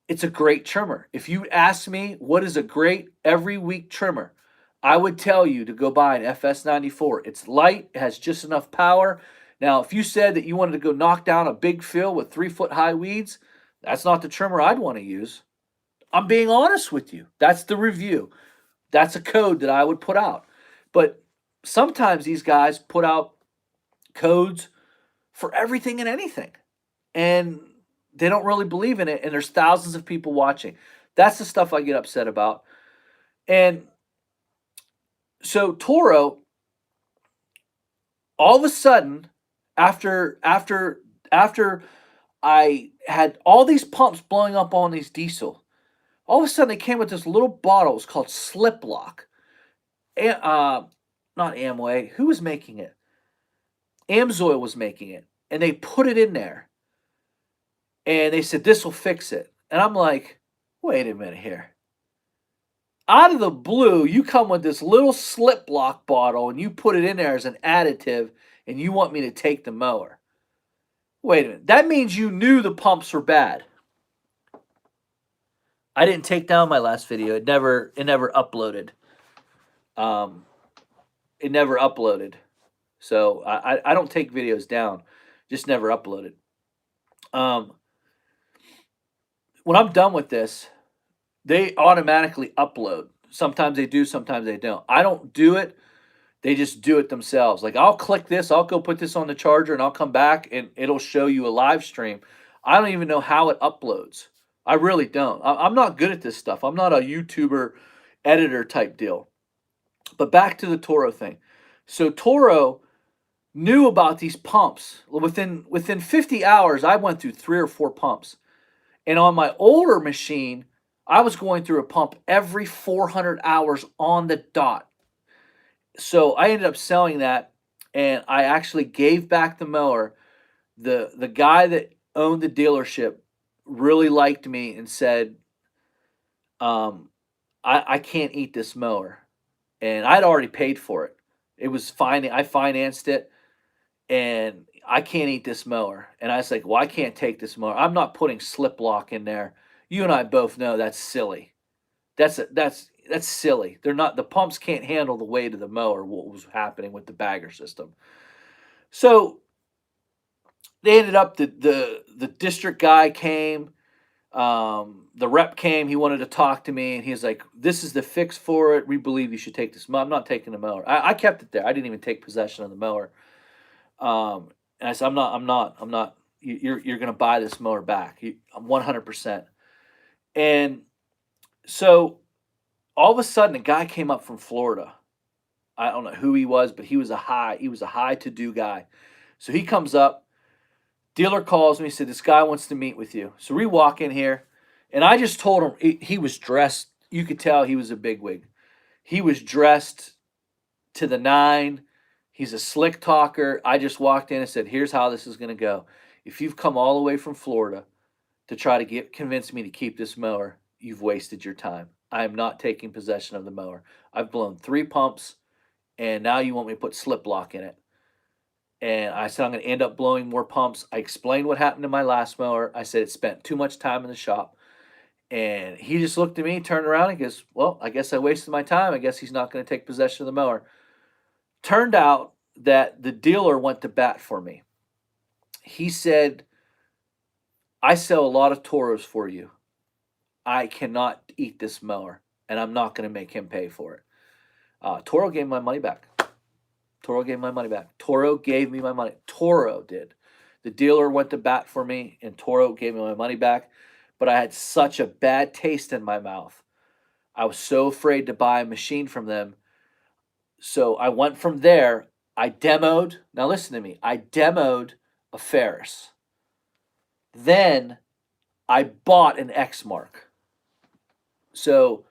it's a great trimmer. If you ask me what is a great every week trimmer, I would tell you to go buy an FS94. It's light, it has just enough power. Now, if you said that you wanted to go knock down a big field with 3-foot high weeds, that's not the trimmer I'd want to use. I'm being honest with you. That's the review. That's a code that I would put out. But sometimes these guys put out codes for everything and anything. And they don't really believe in it, and there's thousands of people watching. That's the stuff I get upset about. And so Toro, all of a sudden, after I had all these pumps blowing up on these diesel, all of a sudden they came with this little bottle. It's called Slip Lock. Not Amway. Who was making it? Amsoil was making it. And they put it in there. And they said, this will fix it. And I'm like, wait a minute here. Out of the blue, you come with this little Slip Lock bottle and you put it in there as an additive and you want me to take the mower. Wait a minute. That means you knew the pumps were bad. I didn't take down my last video. It never uploaded. It never uploaded. So I don't take videos down. Just never uploaded. When I'm done with this, they automatically upload. Sometimes they do, sometimes they don't. I don't do it. They just do it themselves. Like, I'll click this, I'll go put this on the charger, and I'll come back and it'll show you a live stream. I don't even know how it uploads. I really don't. I'm not good at this stuff. I'm not a YouTuber editor type deal. But back to the Toro thing. So Toro knew about these pumps. Within 50 hours, I went through 3 or 4 pumps. And on my older machine, I was going through a pump every 400 hours on the dot. So I ended up selling that, and I actually gave back the mower. The guy that owned the dealership really liked me and said, I can't eat this mower. And I'd already paid for it. It was fine. I financed it, and I can't eat this mower. And I was like, well, I can't take this mower. I'm not putting slip lock in there. You and I both know that's silly. That's silly. They're not, the pumps can't handle the weight of the mower, what was happening with the bagger system. So they ended up, the district guy came, the rep came, he wanted to talk to me, and he was like, this is the fix for it. We believe you should take this mower. I'm not taking the mower. I kept it there. I didn't even take possession of the mower. And I said, I'm not, you're going to buy this mower back. I'm 100%. And so all of a sudden, a guy came up from Florida. I don't know who he was, but he was a high to do guy. So he comes up, dealer calls me, said, this guy wants to meet with you. So we walk in here, and I just told him, he was dressed. You could tell he was a bigwig. He was dressed to the nine. He's a slick talker. I just walked in and said, here's how this is going to go. If you've come all the way from Florida to try to convince me to keep this mower, you've wasted your time. I am not taking possession of the mower. I've blown 3 pumps, and now you want me to put slip lock in it. And I said, I'm going to end up blowing more pumps. I explained what happened to my last mower. I said it spent too much time in the shop. And he just looked at me, turned around, and goes, well, I guess I wasted my time. I guess he's not going to take possession of the mower. Turned out that the dealer went to bat for me. He said, I sell a lot of Toros for you. I cannot eat this mower, and I'm not going to make him pay for it. Toro gave me my money back. Toro gave me my money back. Toro gave me my money. Toro did. The dealer went to bat for me, and Toro gave me my money back. But I had such a bad taste in my mouth. I was so afraid to buy a machine from them. So I went from there. I demoed. Now listen to me. I demoed a Ferris. Then I bought an Exmark. So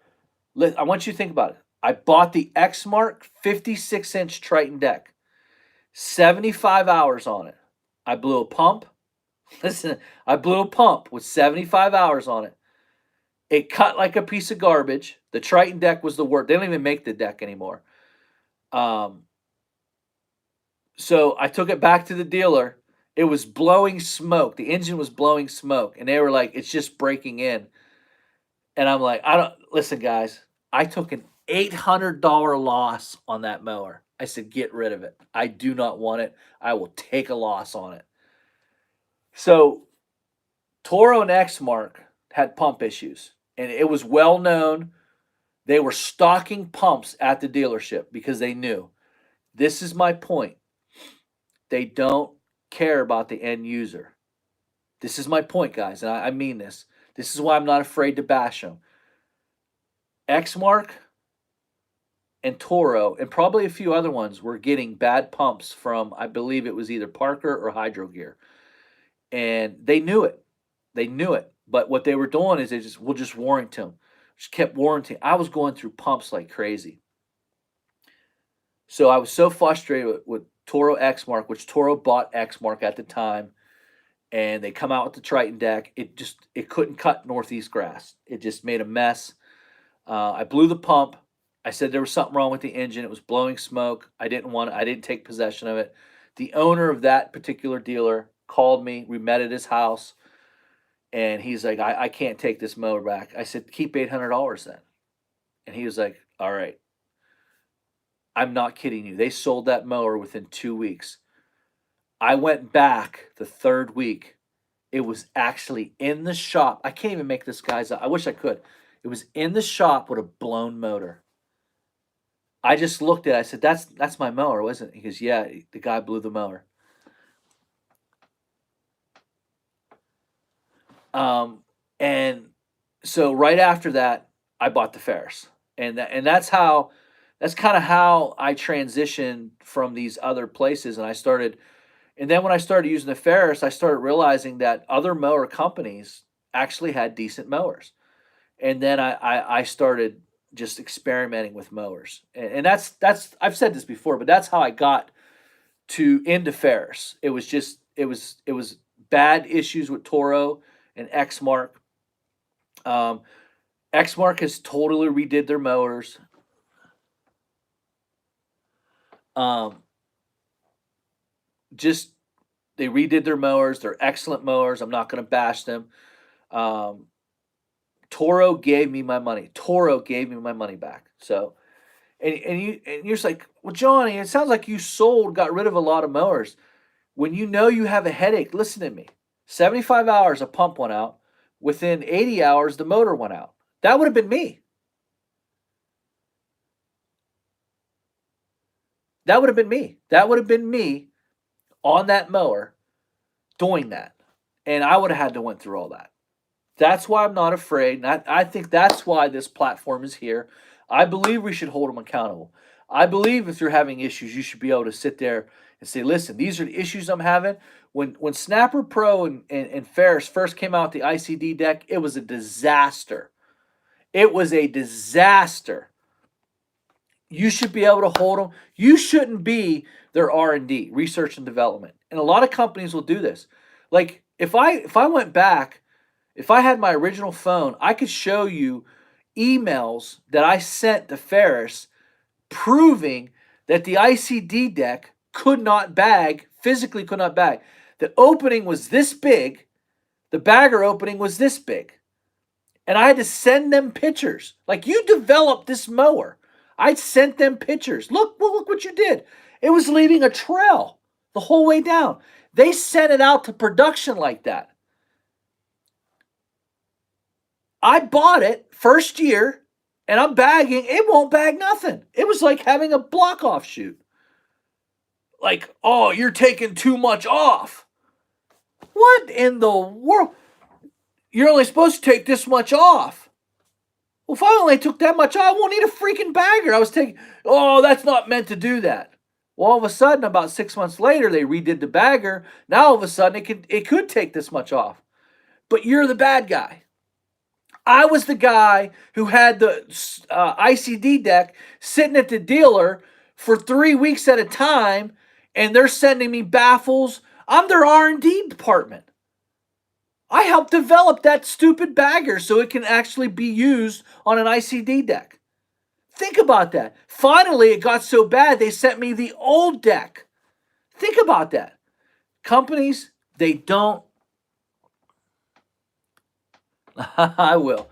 I want you to think about it. I bought the Exmark 56-inch Triton deck, 75 hours on it. I blew a pump. Listen, I blew a pump with 75 hours on it. It cut like a piece of garbage. The Triton deck was the worst. They don't even make the deck anymore. So I took it back to the dealer. It was blowing smoke. The engine was blowing smoke. And they were like, it's just breaking in. And I'm like, listen, guys, I took an $800 loss on that mower. I said, get rid of it. I do not want it. I will take a loss on it. So Toro and Exmark had pump issues, and it was well known. They were stocking pumps at the dealership because they knew. This is my point. They don't care about the end user. This is my point, guys, and I mean this. This is why I'm not afraid to bash them. Exmark and Toro, and probably a few other ones, were getting bad pumps from, I believe it was either Parker or Hydro Gear. And they knew it. They knew it. But what they were doing is we'll just warranty them. Just kept warranting. I was going through pumps like crazy. So I was so frustrated with Toro Exmark, which Toro bought Exmark at the time. And they come out with the Triton deck. It couldn't cut Northeast grass. It just made a mess. I blew the pump. I said there was something wrong with the engine. It was blowing smoke. I didn't want it. I didn't take possession of it. The owner of that particular dealer called me. We met at his house. And he's like, I can't take this mower back. I said, keep $800 then. And he was like, all right. I'm not kidding you. They sold that mower within 2 weeks. I went back the 3rd week. It was actually in the shop. I can't even make this guy's. I wish I could. It was in the shop with a blown motor. I just looked at it. I said, "That's my mower, wasn't it?" He goes, "Yeah, the guy blew the mower." Um, and so right after that, I bought the Ferris, and that's kind of how I transitioned from these other places, and I started. And then when I started using the Ferris, I started realizing that other mower companies actually had decent mowers. And then I started just experimenting with mowers, and that's I've said this before, but that's how I got to into Ferris. It was bad issues with Toro and Exmark. Um, Exmark has totally redid their mowers. Um, just they redid their mowers. They're excellent mowers. I'm not going to bash them. Um, Toro gave me my money. Toro gave me my money back. So and you're just like, well, Johnny, it sounds like you got rid of a lot of mowers. When you know you have a headache, listen to me. 75 hours, a pump went out. Within 80 hours, the motor went out. That would have been me. That would have been me. That would have been me on that mower doing that. And I would have had to went through all that. That's why I'm not afraid. And I think that's why this platform is here. I believe we should hold them accountable. I believe if you're having issues, you should be able to sit there and say, listen, these are the issues I'm having. When Snapper Pro and Ferris first came out with the ICD deck, it was a disaster. It was a disaster. You should be able to hold them. You shouldn't be their R&D, research and development. And a lot of companies will do this. Like if I went back, if I had my original phone, I could show you emails that I sent to Ferris proving that the ICD deck could not bag, physically could not bag. The opening was this big, the bagger opening was this big. And I had to send them pictures. Like, you developed this mower. I sent them pictures. Look what you did. It was leaving a trail the whole way down. They sent it out to production like that. I bought it first year and I'm bagging. It won't bag nothing. It was like having a block off shoot. Like, oh, you're taking too much off. What in the world? You're only supposed to take this much off. Well, if I only took that much off, I won't need a freaking bagger. I was taking, oh, that's not meant to do that. Well, all of a sudden, about 6 months later, they redid the bagger. Now, all of a sudden, it could take this much off. But you're the bad guy. I was the guy who had the ICD deck sitting at the dealer for 3 weeks at a time, and they're sending me baffles. I'm their R&D department. I helped develop that stupid bagger so it can actually be used on an ICD deck. Think about that. Finally, it got so bad they sent me the old deck. Think about that. Companies, they don't. I will.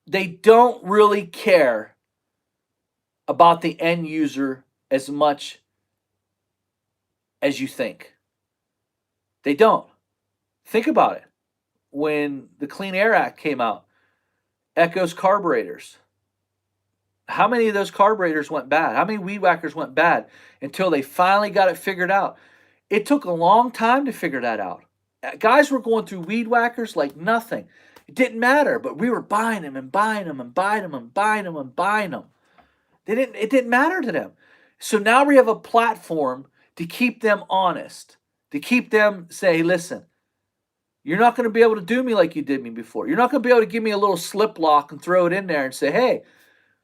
They don't really care about the end user as much as you think. They don't. Think about it. When the Clean Air Act came out, Echo's carburetors. How many of those carburetors went bad? How many weed whackers went bad until they finally got it figured out? It took a long time to figure that out. Guys were going through weed whackers like nothing. It didn't matter, but we were buying them and buying them and buying them and buying them and buying them. It didn't matter to them. So now we have a platform to keep them honest, to keep them say, listen, you're not going to be able to do me like you did me before. You're not going to be able to give me a little slip lock and throw it in there and say, hey,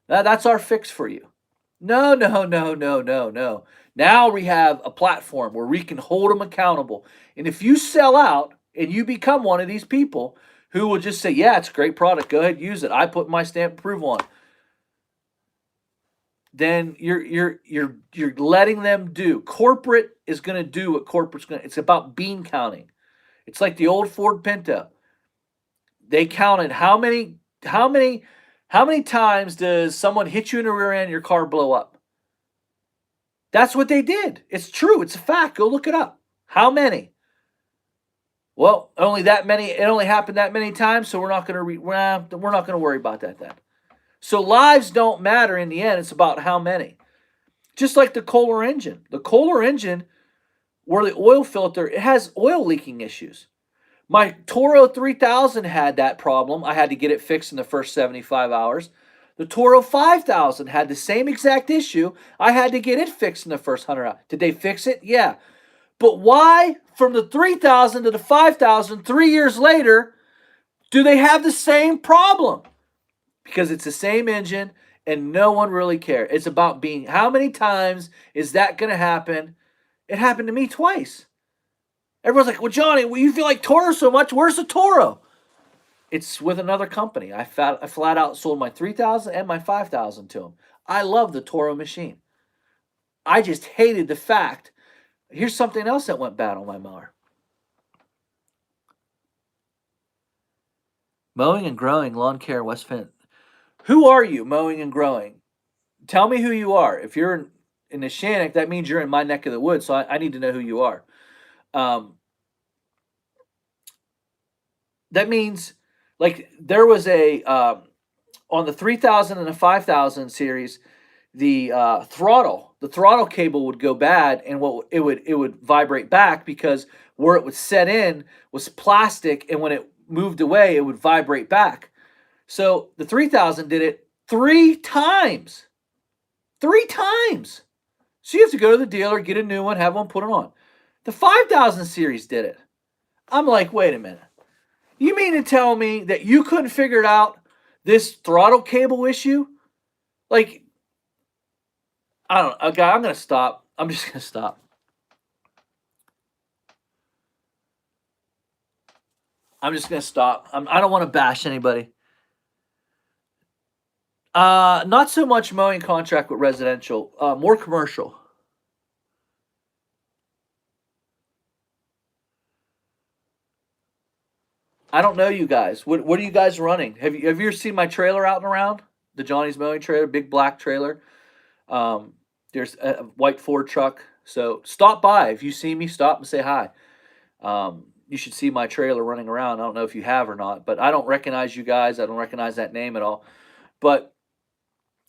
that's our fix for you. No, no, no, no, no, no. Now we have a platform where we can hold them accountable. And if you sell out and you become one of these people who will just say, yeah, it's a great product, go ahead, use it, I put my stamp of approval on it, then you're letting them do. Corporate is going to do what corporate's going to. It's about bean counting. It's like the old Ford Pinto. They counted how many times does someone hit you in the rear end and your car blow up? That's what they did. It's true. It's a fact. Go look it up. How many? Well, only that many. It only happened that many times, so we're not going to we're not going to worry about that then. So lives don't matter in the end. It's about how many. Just like the Kohler engine. The Kohler engine, where the oil filter, it has oil leaking issues. My Toro 3000 had that problem. I had to get it fixed in the first 75 hours. The Toro 5000 had the same exact issue. I had to get it fixed in the first 100 hours. Did they fix it? Yeah. But why, from the 3000 to the 5000, 3 years later, do they have the same problem? Because it's the same engine and no one really cares. It's about being, how many times is that going to happen? It happened to me twice. Everyone's like, well, Johnny, well, you feel like Toro so much. Where's the Toro? It's with another company. I flat out sold my 3000 and my 5000 to them. I love the Toro machine. I just hated the fact. Here's something else that went bad on my mower. Mowing and growing, lawn care, West Finn. Who are you, mowing and growing? Tell me who you are. If you're in the Shannock, that means you're in my neck of the woods, so I need to know who you are. That means, like, there was a on the 3000 and the 5000 series, the throttle cable would go bad, and it would vibrate back because where it would set in was plastic, and when it moved away, it would vibrate back. So the 3000 did it 3 times. 3 times. So you have to go to the dealer, get a new one, have one put it on. The 5000 series did it. I'm like, wait a minute. You mean to tell me that you couldn't figure it out, this throttle cable issue? Like, I don't know. Okay, I'm going to stop. I'm just going to stop. I'm just going to stop. I don't want to bash anybody. Not so much mowing contract with residential, more commercial. I don't know you guys. What are you guys running? Have you ever seen my trailer out and around? The Johnny's Mowing trailer, big black trailer. There's a white Ford truck. So stop by. If you see me, stop and say hi. You should see my trailer running around. I don't know if you have or not, but I don't recognize you guys. I don't recognize that name at all. But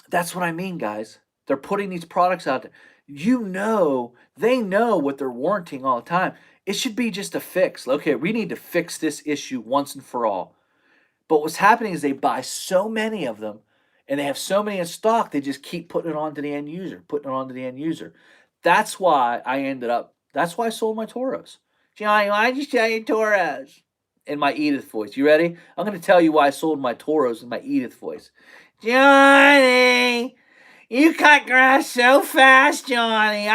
that's what I mean, guys. They're putting these products out there. They know what they're warranting all the time. It should be just a fix. Okay, we need to fix this issue once and for all. But what's happening is they buy so many of them and they have so many in stock, they just keep putting it on to the end user, putting it on to the end user. That's why I sold my Toros. Johnny, why'd you sell your Toros? In my Edith voice. You ready? I'm going to tell you why I sold my Toros in my Edith voice. Johnny, you cut grass so fast, Johnny.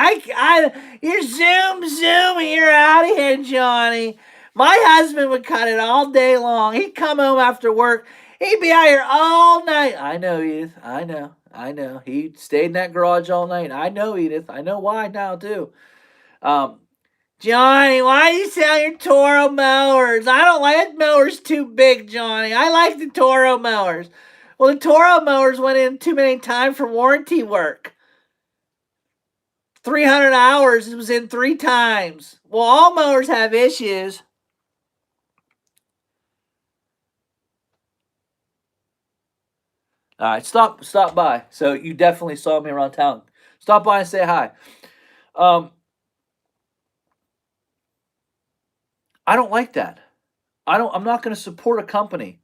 You're zoom, you're out of here, Johnny. My husband would cut it all day long. He'd come home after work. He'd be out here all night. I know, Edith. I know. He stayed in that garage all night. I know, Edith. I know why now, too. Johnny, why do you sell your Toro mowers? I don't like mowers too big, Johnny. I like the Toro mowers. Well, the Toro mowers went in too many times for warranty work. 300 hours, it was in 3 times. Well, all mowers have issues. All right, stop by. So you definitely saw me around town. Stop by and say hi. I don't like that. I'm not going to support a company.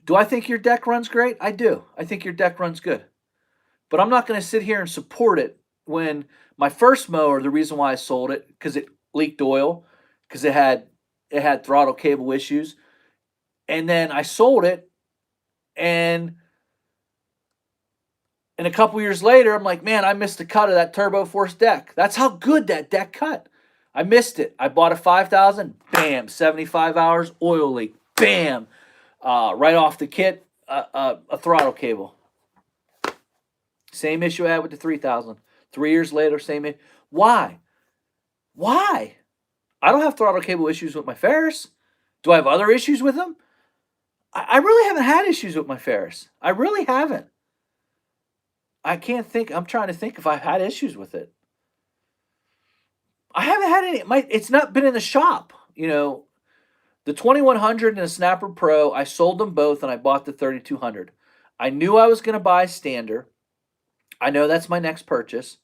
Do I think your deck runs great? I do. I think your deck runs good. But I'm not going to sit here and support it when my first mower, the reason why I sold it, because it leaked oil, because it had throttle cable issues. And then I sold it, and a couple years later, I'm like, man, I missed the cut of that Turbo Force deck. That's how good that deck cut. I missed it. I bought a 5000, bam, 75 hours, oil leak, bam, right off the kit, a throttle cable. Same issue I had with the 3000. 3 years later, same issue. Why? I don't have throttle cable issues with my Ferris. Do I have other issues with them? I really haven't had issues with my Ferris. I really haven't. I can't think. I'm trying to think if I've had issues with it. I haven't had any. It's not been in the shop. you know, the 2100 and the Snapper Pro, I sold them both and I bought the 3200. I knew I was going to buy a Stander. I know that's my next purchase.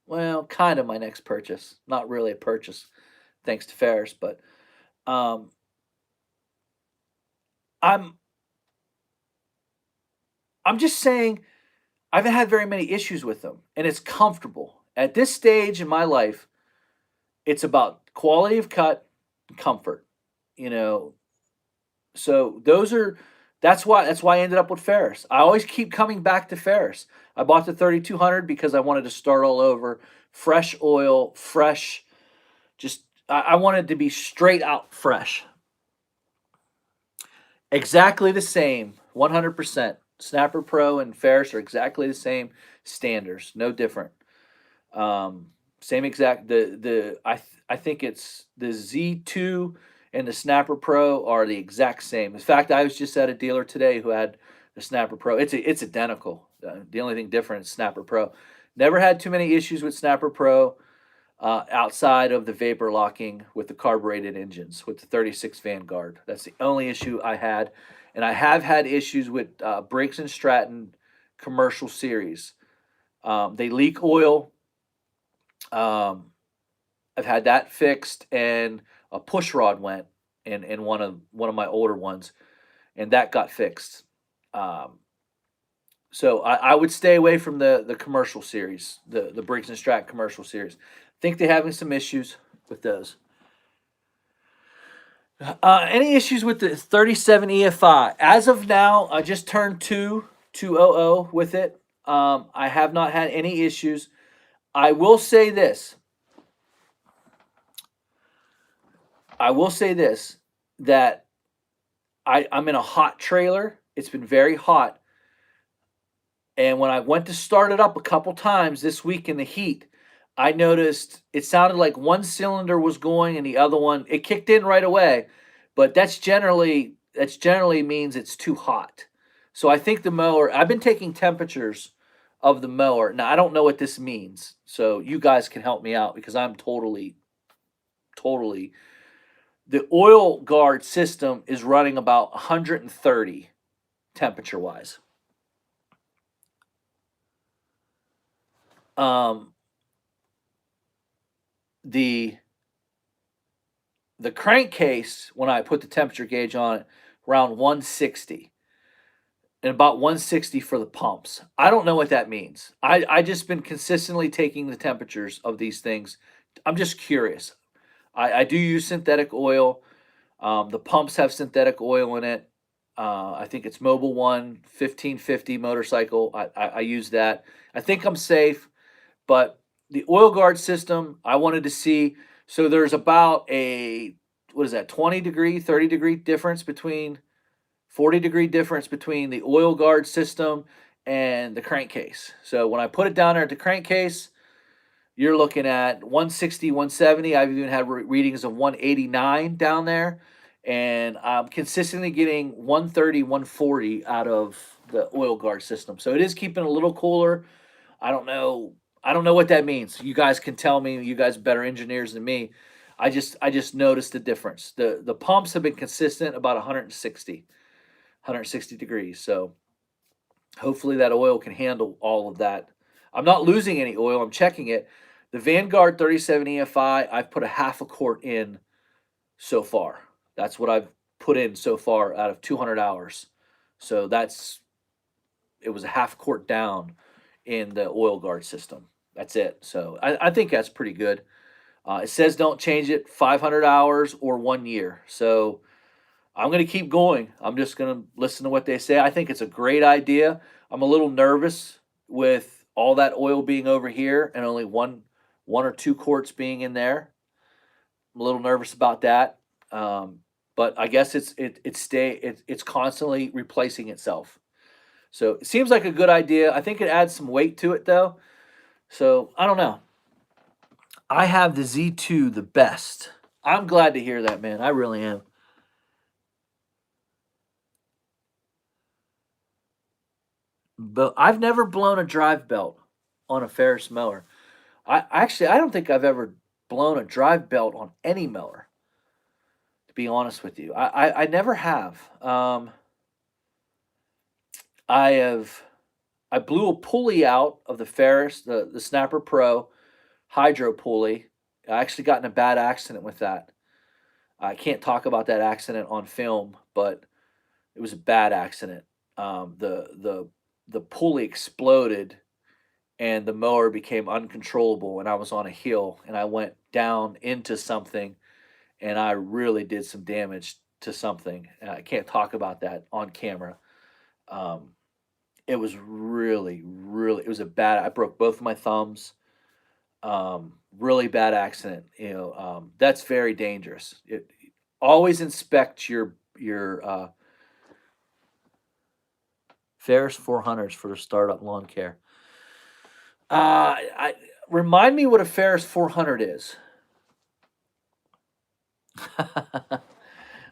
Well, kind of my next purchase. Not really a purchase, thanks to Ferris, but um, I'm I'm just saying I haven't had very many issues with them, and it's comfortable. At this stage in my life, it's about quality of cut and comfort. You know, so that's why I ended up with Ferris. I always keep coming back to Ferris. I bought the 3200 because I wanted to start all over, fresh oil, fresh. Just I wanted to be straight out fresh. Exactly the same, 100%. Snapper Pro and Ferris are exactly the same standards, no different. Um, Same exact. I think it's the Z2 and the Snapper Pro are the exact same. In fact, I was just at a dealer today who had the Snapper Pro. It's identical. The only thing different is Snapper Pro. Never had too many issues with Snapper Pro outside of the vapor locking with the carbureted engines with the 36 Vanguard. That's the only issue I had, and I have had issues with Briggs and Stratton commercial series. They leak oil. um, I've had that fixed, and a push rod went in one of my older ones, and that got fixed. Um, so I would stay away from the commercial series, the Briggs and Stratton commercial series. Think they're having some issues with those. Any issues with the 37 EFI? As of now, I just turned 200 with it. I have not had any issues. I will say this. I will say this that I'm in a hot trailer. It's been very hot. And when I went to start it up a couple times this week in the heat, I noticed it sounded like one cylinder was going and the other one it kicked in right away, but that's generally means it's too hot. So I think the mower, I've been taking temperatures of the mower. Now I don't know what this means. So you guys can help me out because I'm totally the oil guard system is running about 130 temperature wise. Um, the the crankcase when I put the temperature gauge on it around 160 and about 160 for the pumps. I don't know what that means. I just been consistently taking the temperatures of these things. I'm just curious. I do use synthetic oil. The pumps have synthetic oil in it. I think it's Mobil One 1550 motorcycle. I use that. I think I'm safe, but the oil guard system, I wanted to see. So there's about a, what is that, 20-degree, 30-degree difference between, 40-degree difference between the oil guard system and the crankcase. So when I put it down there at the crankcase, you're looking at 160, 170. I've even had readings of 189 down there. And I'm consistently getting 130, 140 out of the oil guard system. So it is keeping a little cooler. I don't know. I don't know what that means. You guys can tell me. You guys are better engineers than me. I just noticed the difference. The pumps have been consistent about 160 degrees. So hopefully that oil can handle all of that. I'm not losing any oil. I'm checking it. The Vanguard 37 EFI, I've put a half a quart in so far. That's what I've put in so far out of 200 hours. So it was a half quart down in the oil guard system. That's it. So I think that's pretty good. It says don't change it 500 hours or 1 year. So I'm going to keep going. I'm just going to listen to what they say. I think it's a great idea. I'm a little nervous with all that oil being over here and only one or two quarts being in there. I'm a little nervous about that. But I guess it's constantly replacing itself. So it seems like a good idea. I think it adds some weight to it though. So I don't know. I have the Z2 the best. I'm glad to hear that, man. I really am. But I've never blown a drive belt on a Ferris mower. I don't think I've ever blown a drive belt on any mower. to be honest with you. I never have. I have I blew a pulley out of the Ferris, the Snapper Pro hydro pulley. I actually got in a bad accident with that. I can't talk about that accident on film, but it was a bad accident. The pulley exploded and the mower became uncontrollable, and I was on a hill and I went down into something and I really did some damage to something. I can't talk about that on camera. Um, it was really, it was a bad. I broke both of my thumbs. Really bad accident. That's very dangerous. Always inspect your Ferris 400s for the startup lawn care. I remind me what a Ferris 400 is.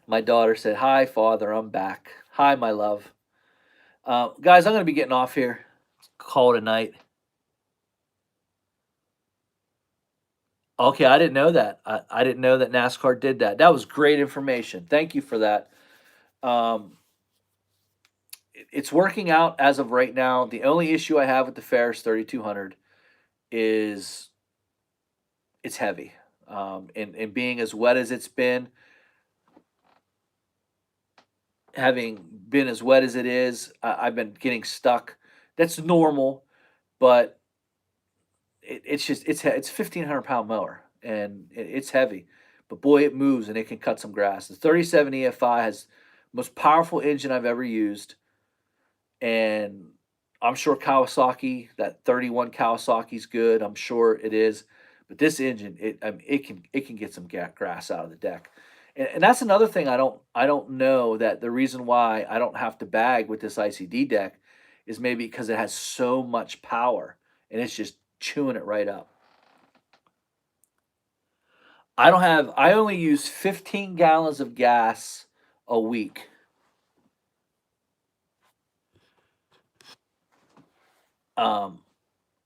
My daughter said, "Hi, father, I'm back. Hi, my love." Guys, I'm gonna be getting off here. Call it a night. Okay, I didn't know that. I didn't know that NASCAR did that. That was great information. Thank you for that. Um, it's working out as of right now. The only issue I have with the Ferris 3200 is it's heavy. And being as wet as it's been, having been as wet as it is, I've been getting stuck. That's normal, but it's 1,500 pound mower and it's heavy, but boy, it moves and it can cut some grass. The 37 EFI has the most powerful engine I've ever used, and I'm sure Kawasaki, that 31 Kawasaki's good. I'm sure it is, but this engine, it can get some grass out of the deck, and that's another thing I don't know that the reason why I don't have to bag with this ICD deck is maybe because it has so much power and it's just chewing it right up. I only use 15 gallons of gas a week. Um,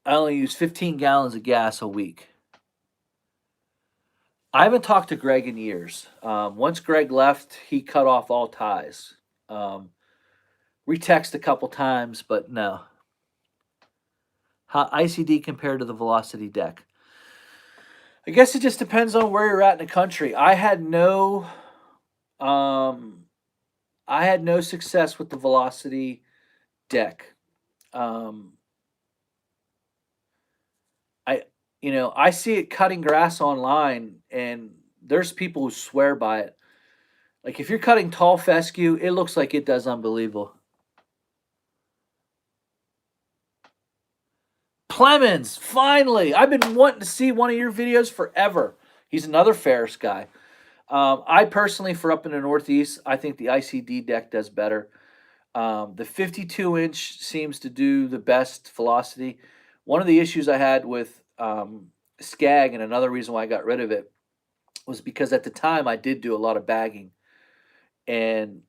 I only use 15 gallons of gas a week. I haven't talked to Greg in years. Once Greg left, he cut off all ties. We text a couple times, but no. How ICD compared to the Velocity deck? I guess it just depends on where you're at in the country. Um, I had no success with the Velocity deck. Um, I I see it cutting grass online, and there's people who swear by it. Like if you're cutting tall fescue, it looks like it does unbelievable. Clemens, finally! I've been wanting to see one of your videos forever. He's another Ferris guy. I personally, for up in the Northeast, I think the ICD deck does better. The 52-inch seems to do the best velocity. One of the issues I had with Skag, and another reason why I got rid of it, was because at the time I did do a lot of bagging, and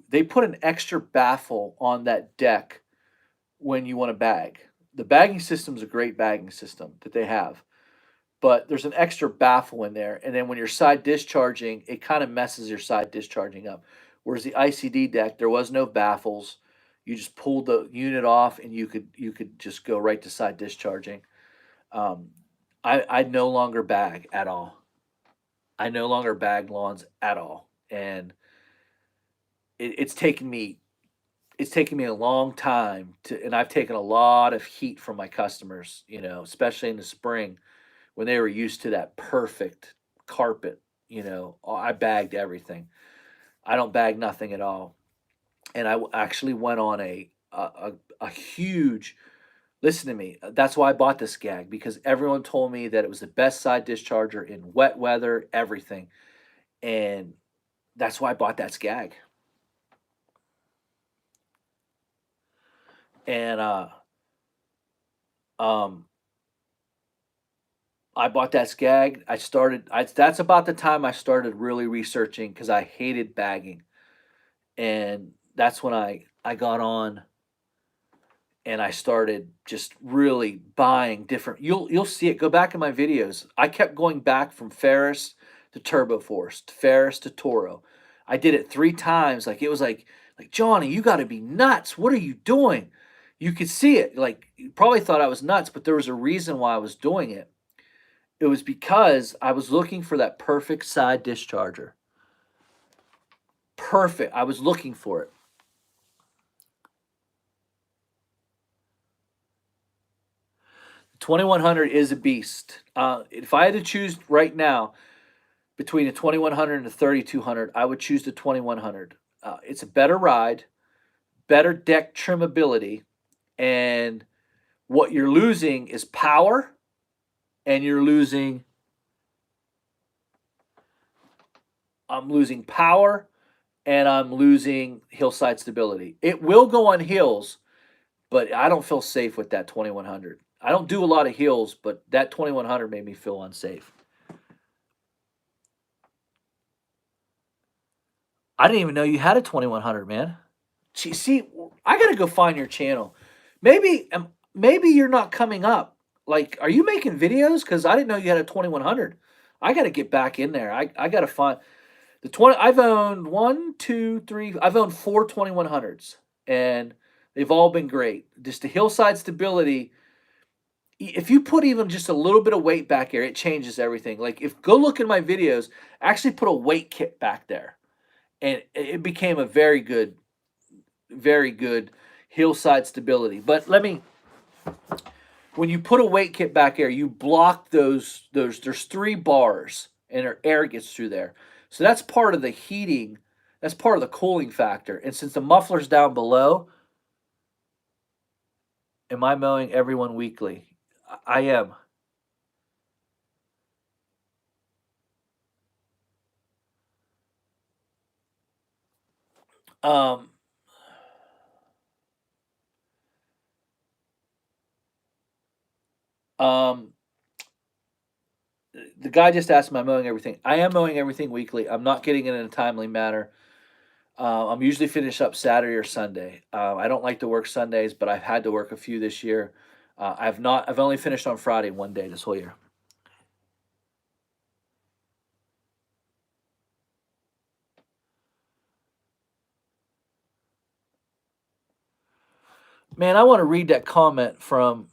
they put an extra baffle on that deck when you want to bag. The bagging system is a great bagging system that they have, but there's an extra baffle in there, and then when you're side discharging, it kind of messes your side discharging up. Whereas the ICD deck, there was no baffles. You just pulled the unit off, and you could just go right to side discharging. Um, I no longer bag at all. I no longer bag lawns at all, and it's taken me a long time to, and I've taken a lot of heat from my customers, especially in the spring when they were used to that perfect carpet. I bagged everything. I don't bag nothing at all. And actually went on a huge, listen to me. That's why I bought this Skag, because everyone told me that it was the best side discharger in wet weather, everything. And that's why I bought that Skag. And um I bought that Skag. That's about the time I started really researching because I hated bagging. And that's when I got on and I started just really buying different. You'll see it. Go back in my videos. I kept going back from Ferris to Turbo Force, to Ferris to Toro. I did it 3 times. Like it was like Johnny, you got to be nuts. What are you doing? You could see it. Like you probably thought I was nuts, but there was a reason why I was doing it. It was because I was looking for that perfect side discharger. Perfect. I was looking for it. The 2100 is a beast. If I had to choose right now between the 2100 and the 3200, I would choose the 2100. It's a better ride, better deck trimability, and what you're losing is power, and I'm losing power, and I'm losing hillside stability. It will go on hills, but I don't feel safe with that 2100. I don't do a lot of hills, but that 2100 made me feel unsafe. I didn't even know you had a 2100, man. See, I gotta go find your channel. Maybe you're not coming up. Like, are you making videos? Because I didn't know you had a 2100. I gotta get back in there. I gotta find the 20. I've owned one, two, three. I've owned 4 2100s, and they've all been great. Just the hillside stability. If you put even just a little bit of weight back here, it changes everything. Like, if go look in my videos, actually put a weight kit back there, and it became a very good hillside stability. But when you put a weight kit back there, you block those there's 3 bars and air gets through there. So that's part of the heating, that's part of the cooling factor. And since the muffler's down below, am I mowing everyone weekly? I am. Um um the guy just asked, am I mowing everything? I am mowing everything weekly. I'm not getting it in a timely manner. I'm usually finished up Saturday or Sunday. I don't like to work Sundays, but I've had to work a few this year. I've only finished on Friday one day this whole year. Man, I want to read that comment from.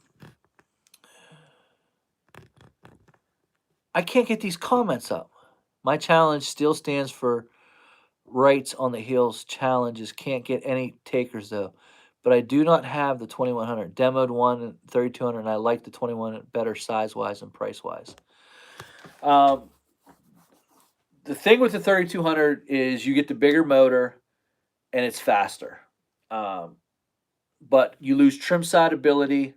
I can't get these comments up. My challenge still stands for rights on the hills challenges. Can't get any takers though. But I do not have the 2100. Demoed one 3200, and I like the 21 better size wise and price wise. Um, the thing with the 3200 is you get the bigger motor and it's faster. Um, but you lose trim side ability,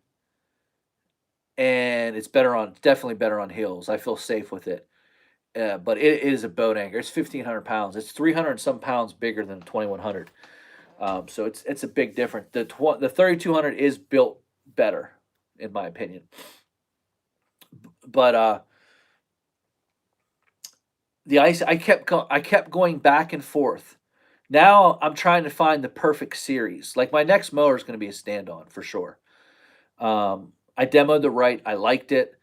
and it's definitely better on hills. I feel safe with it. But it is a boat anchor. It's 1,500 pounds. It's 300 and some pounds bigger than 2,100. So it's a big difference. The 3,200 is built better, in my opinion. But the ice, I kept going back and forth. Now I'm trying to find the perfect series. Like my next mower is going to be a stand on for sure. I demoed the right. I liked it.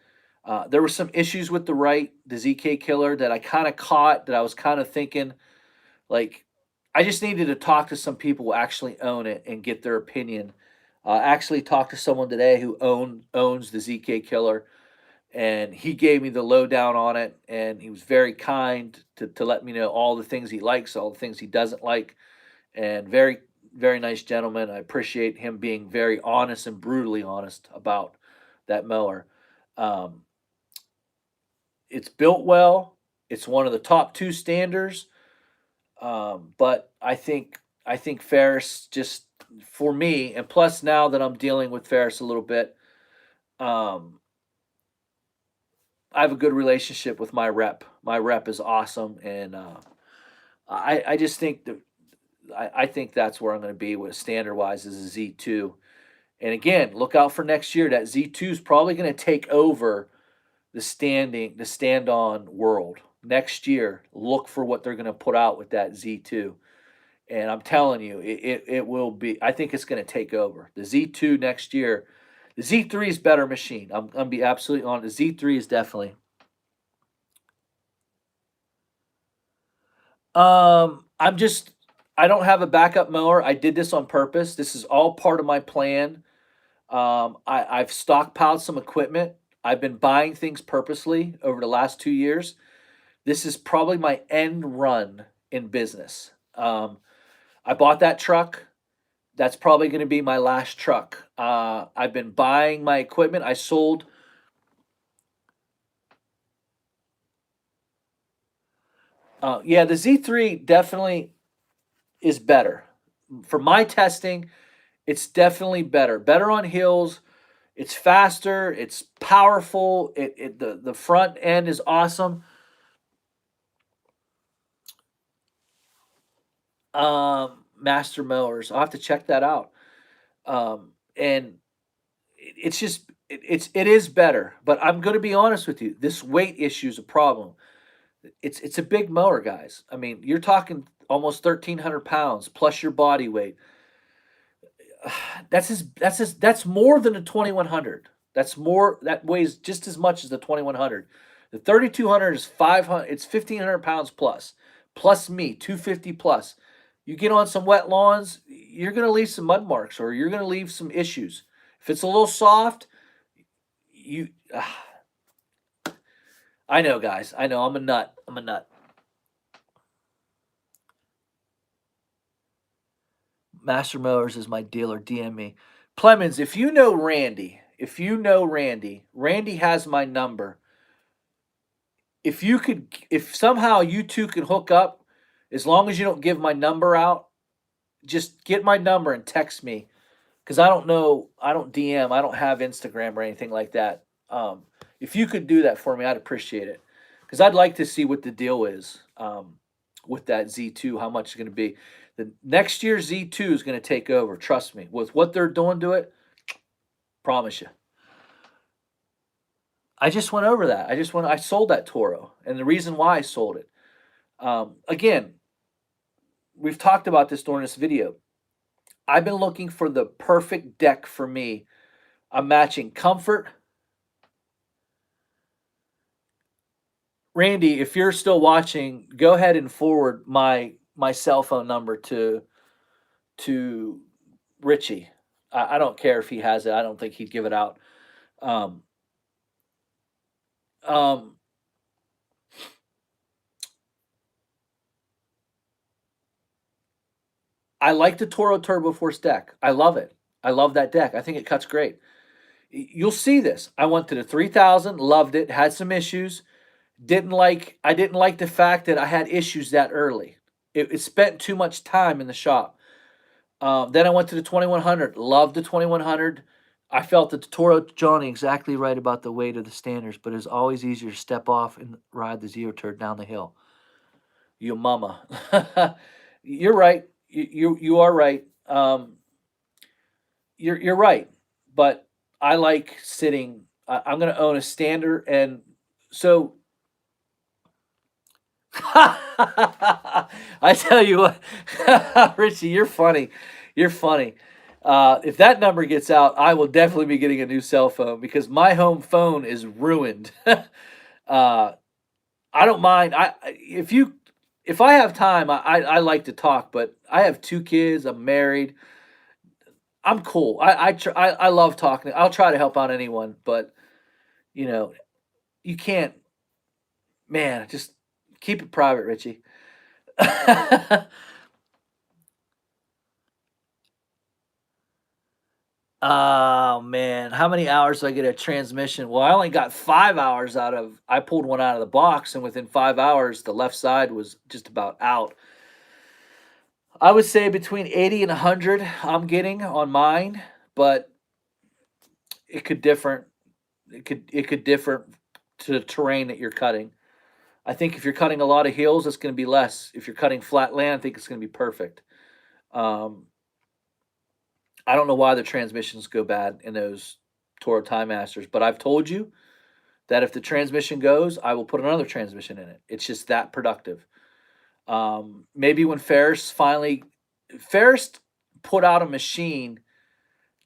There were some issues with the right, the ZK Killer, that I kind of caught, that I was kind of thinking, like, I just needed to talk to some people who actually own it and get their opinion. Actually talked to someone today who owns the ZK Killer, and he gave me the lowdown on it, and he was very kind to let me know all the things he likes, all the things he doesn't like, and very nice gentleman. I appreciate him being very honest and brutally honest about that mower. Um, it's built well. It's one of the top 2 standers. But I think Ferris, just for me, and plus now that I'm dealing with Ferris a little bit, um, I have a good relationship with my rep. My rep is awesome, and I just think that I think that's where I'm going to be with standard wise is a Z2. And again, look out for next year. That Z2 is probably going to take over the stand on world next year. Look for what they're going to put out with that Z2. And I'm telling you, it will be. I think it's going to take over the Z2 next year. The Z3 is better machine. I'm gonna be absolutely honest. The Z3 is definitely. I'm just I don't have a backup mower. I did this on purpose. This is all part of my plan. I've stockpiled some equipment. I've been buying things purposely over the last 2 years. This is probably my end run in business. I bought that truck. That's probably going to be my last truck. I've been buying my equipment. I sold. Yeah, the Z3 definitely is better. For my testing, it's definitely better. Better on hills. It's faster. It's powerful. The front end is awesome. Master mowers. I'll have to check that out. And it's just it is better. But I'm going to be honest with you. This weight issue is a problem. It's a big mower, guys. I mean, you're talking almost 1,300 pounds plus your body weight. That's more than a 2,100. That's more. That weighs just as much as the 2,100. The 3,200 is 500. It's 1,500 pounds plus me 250 plus. You get on some wet lawns, you're gonna leave some mud marks or you're gonna leave some issues. If it's a little soft, you. I know, guys. I know. I'm a nut. I'm a nut. Master Mowers is my dealer. DM me. Clemens, Randy has my number. If somehow you two can hook up, as long as you don't give my number out, just get my number and text me. Because I don't know, I don't DM, I don't have Instagram or anything like that. If you could do that for me, I'd appreciate it. Because I'd like to see what the deal is with that Z2, how much it's going to be. The next year Z2 is going to take over. Trust me, with what they're doing to it, promise you. I just went over that. I sold that Toro, and the reason why I sold it. Again, we've talked about this during this video. I've been looking for the perfect deck for me. I'm matching comfort. Randy, if you're still watching, go ahead and forward my cell phone number to Richie. I don't care if he has it. I don't think he'd give it out. Um, um, I like the Toro Turbo Force deck. I love it. I love that deck. I think it cuts great. You'll see this. I went to the 3000, loved it, had some issues. I didn't like the fact that I had issues that early. It spent too much time in the shop. Then I went to the 2100, loved the 2100. I felt that the Toro Johnny exactly right about the weight of the standards, but it's always easier to step off and ride the Zero Turd down the hill. Your mama. You're right. You are right. You're right. But I like sitting. I'm going to own a stander, and so I tell you what, Richie, you're funny. You're funny. If that number gets out, I will definitely be getting a new cell phone because my home phone is ruined. I don't mind. If I have time, I like to talk, but I have 2 kids. I'm married. I'm cool. I love talking. I'll try to help out anyone, but you know, you can't. Man, just keep it private, Richie. Oh man, how many hours do I get a transmission? Well, I only got 5 hours out of. I pulled one out of the box, and within 5 hours, the left side was just about out. I would say between 80 and 100 I'm getting on mine, but it could differ. It could differ to the terrain that you're cutting. I think if you're cutting a lot of hills, it's going to be less. If you're cutting flat land, I think it's going to be perfect. Um, I don't know why the transmissions go bad in those Toro Time Masters, but I've told you that if the transmission goes, I will put another transmission in it. It's just that productive. Maybe when Ferris put out a machine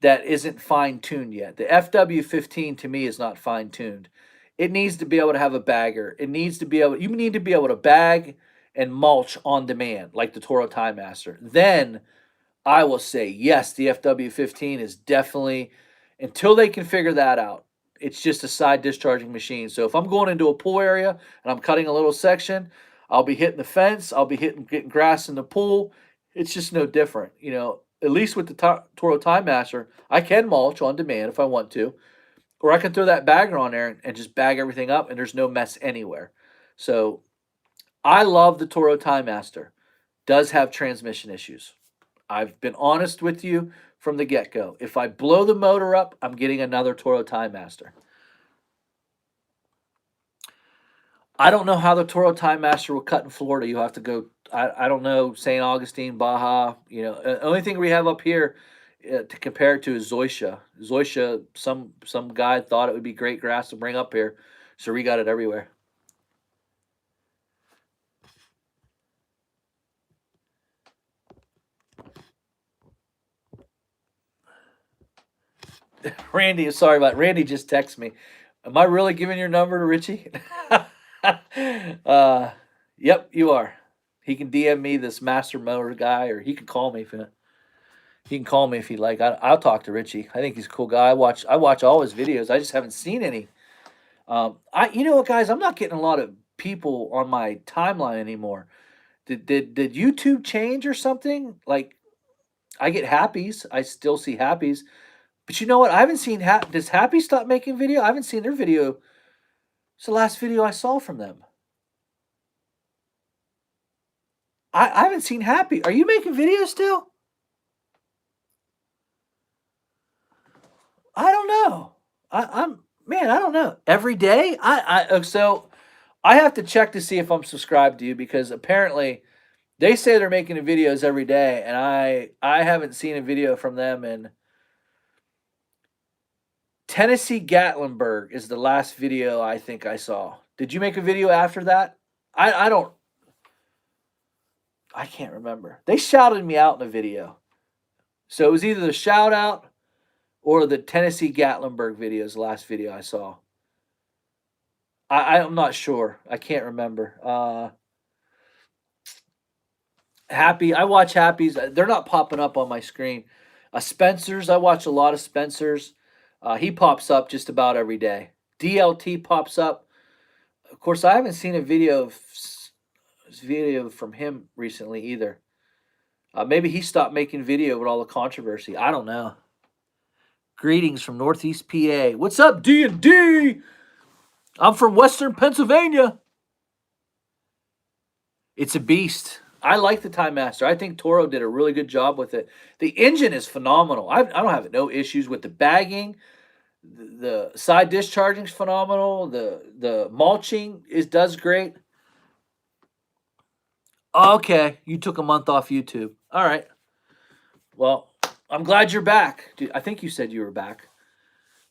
that isn't fine tuned yet. The FW15 to me is not fine tuned. It needs to be able to have a bagger. You need to be able to bag and mulch on demand like the Toro Time Master, then I will say yes, the FW15 is definitely, until they can figure that out, it's just a side discharging machine. So if I'm going into a pool area and I'm cutting a little section, I'll be hitting the fence, I'll be getting grass in the pool. It's just no different, you know. At least with the Toro Time Master, I can mulch on demand if I want to, or I can throw that bagger on there and just bag everything up, and there's no mess anywhere. So I love the Toro Time Master. Does have transmission issues. I've been honest with you from the get go. If I blow the motor up, I'm getting another Toro Time Master. I don't know how the Toro Time Master will cut in Florida. You have to go. I don't know, St. Augustine, Baja. You know, the only thing we have up here to compare it to is Zoysia. Zoysia, some guy thought it would be great grass to bring up here, so we got it everywhere. Randy, sorry about Randy. Just text me. Am I really giving your number to Richie? Yep, you are. He can DM me, this Master Mower guy, or he can call me if he can call me if he'd like. I'll talk to Richie. I think he's a cool guy. I watch all his videos. I just haven't seen any. You know what, guys? I'm not getting a lot of people on my timeline anymore. Did YouTube change or something? Like, I get Happies. I still see Happies. But you know what? I haven't seen Does Happy stop making video? I haven't seen their video. It's the last video I saw from them. I haven't seen Happy. Are you making videos still? I don't know. I'm man. I don't know. Every day. So I have to check to see if I'm subscribed to you, because apparently they say they're making videos every day, and I haven't seen a video from them. And Tennessee Gatlinburg is the last video I think I saw. Did you make a video after that? I don't. I can't remember. They shouted me out in a video. So it was either the shout out or the Tennessee Gatlinburg video is the last video I saw. I'm not sure. I can't remember. Happy. I watch Happy's. They're not popping up on my screen. Spencer's. I watch a lot of Spencer's. He pops up just about every day. DLT pops up. Of course, I haven't seen a video from him recently either. Maybe he stopped making video with all the controversy. I don't know. Greetings from Northeast PA. What's up, D&D? I'm from Western Pennsylvania. It's a beast. I like the Time Master. I think Toro did a really good job with it. The engine is phenomenal. I don't have no issues with the bagging. The side discharging is phenomenal. The mulching does great. Okay, you took a month off YouTube. All right. Well, I'm glad you're back. Dude, I think you said you were back.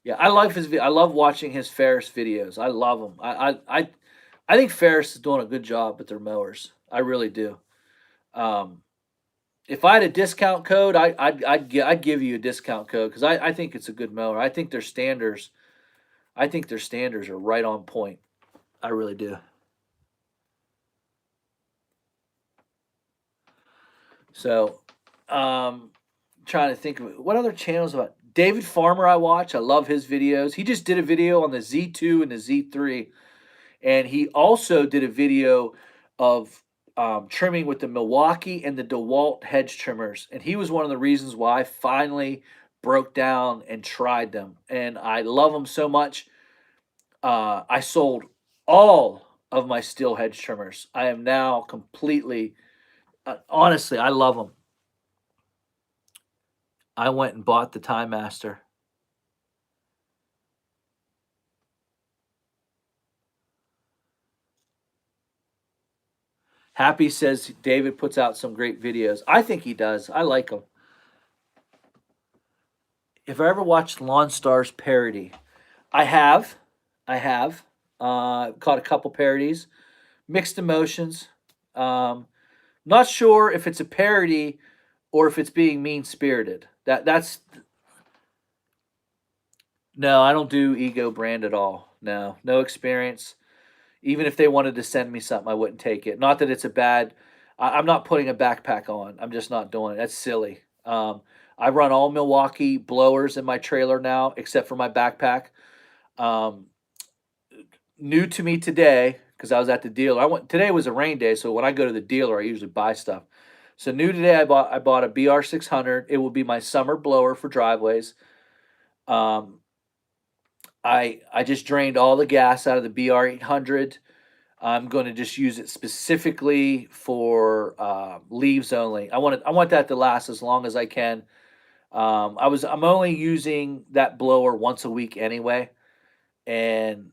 Yeah, I love watching his Ferris videos. I love them. I think Ferris is doing a good job with their mowers. I really do. If I had a discount code, I'd give you a discount code, because I think it's a good mower. I think their standards are right on point. I really do. So, trying to think of what other channels about David Farmer I watch. I love his videos. He just did a video on the Z2 and the Z3, and he also did a video of trimming with the Milwaukee and the DeWalt hedge trimmers. And he was one of the reasons why I finally broke down and tried them. And I love them so much. I sold all of my steel hedge trimmers. I am now completely, honestly, I love them. I went and bought the Time Master. Happy says David puts out some great videos. I think he does. I like him. If I ever watched Lawn Stars parody, I have. Caught a couple parodies. Mixed emotions. Not sure if it's a parody or if it's being mean spirited. That's no, I don't do ego brand at all. No experience. Even if they wanted to send me something, I wouldn't take it. Not that it's a bad. I'm not putting a backpack on. I'm just not doing it. That's silly. I run all Milwaukee blowers in my trailer now, except for my backpack. Um, New to me today because I was at the dealer. I went today was a rain day, so when I go to the dealer, I usually buy stuff. So new today, I bought a BR600. It will be my summer blower for driveways. Um, I just drained all the gas out of the BR800. I'm going to just use it specifically for leaves only. I want that to last as long as I can. I'm only using that blower once a week anyway, and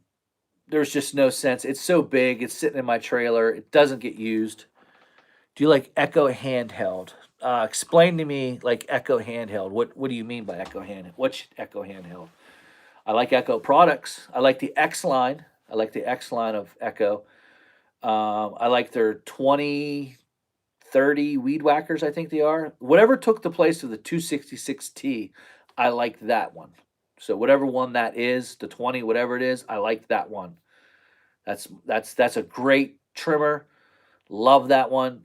there's just no sense. It's so big. It's sitting in my trailer. It doesn't get used. Do you like Echo handheld? Explain to me like Echo handheld. What do you mean by Echo handheld? What's Echo handheld? I like Echo products. I like the X line. I like the X line of Echo. I like their 2030 weed whackers, I think they are. Whatever took the place of the 266T, I like that one. So whatever one that is, the 20, whatever it is, I like that one. That's a great trimmer. Love that one.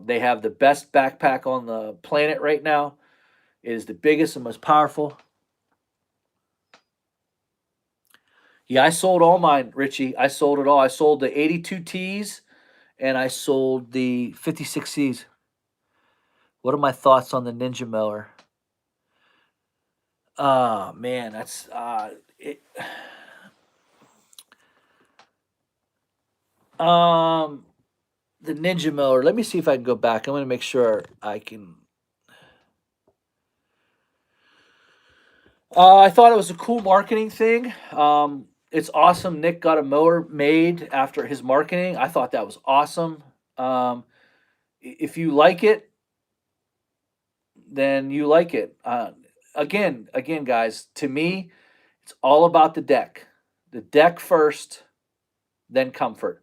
They have the best backpack on the planet right now. It is the biggest and most powerful. Yeah, I sold all mine, Richie. I sold it all. I sold the 82 Ts and I sold the 56 Cs. What are my thoughts on the Ninja mower? Oh man, that's it. Um, the Ninja mower. Let me see if I can go back. I'm gonna make sure I can. I thought it was a cool marketing thing. It's awesome. Nick got a mower made after his marketing. I thought that was awesome. If you like it, then you like it. Again, guys. To me, it's all about the deck. The deck first, then comfort.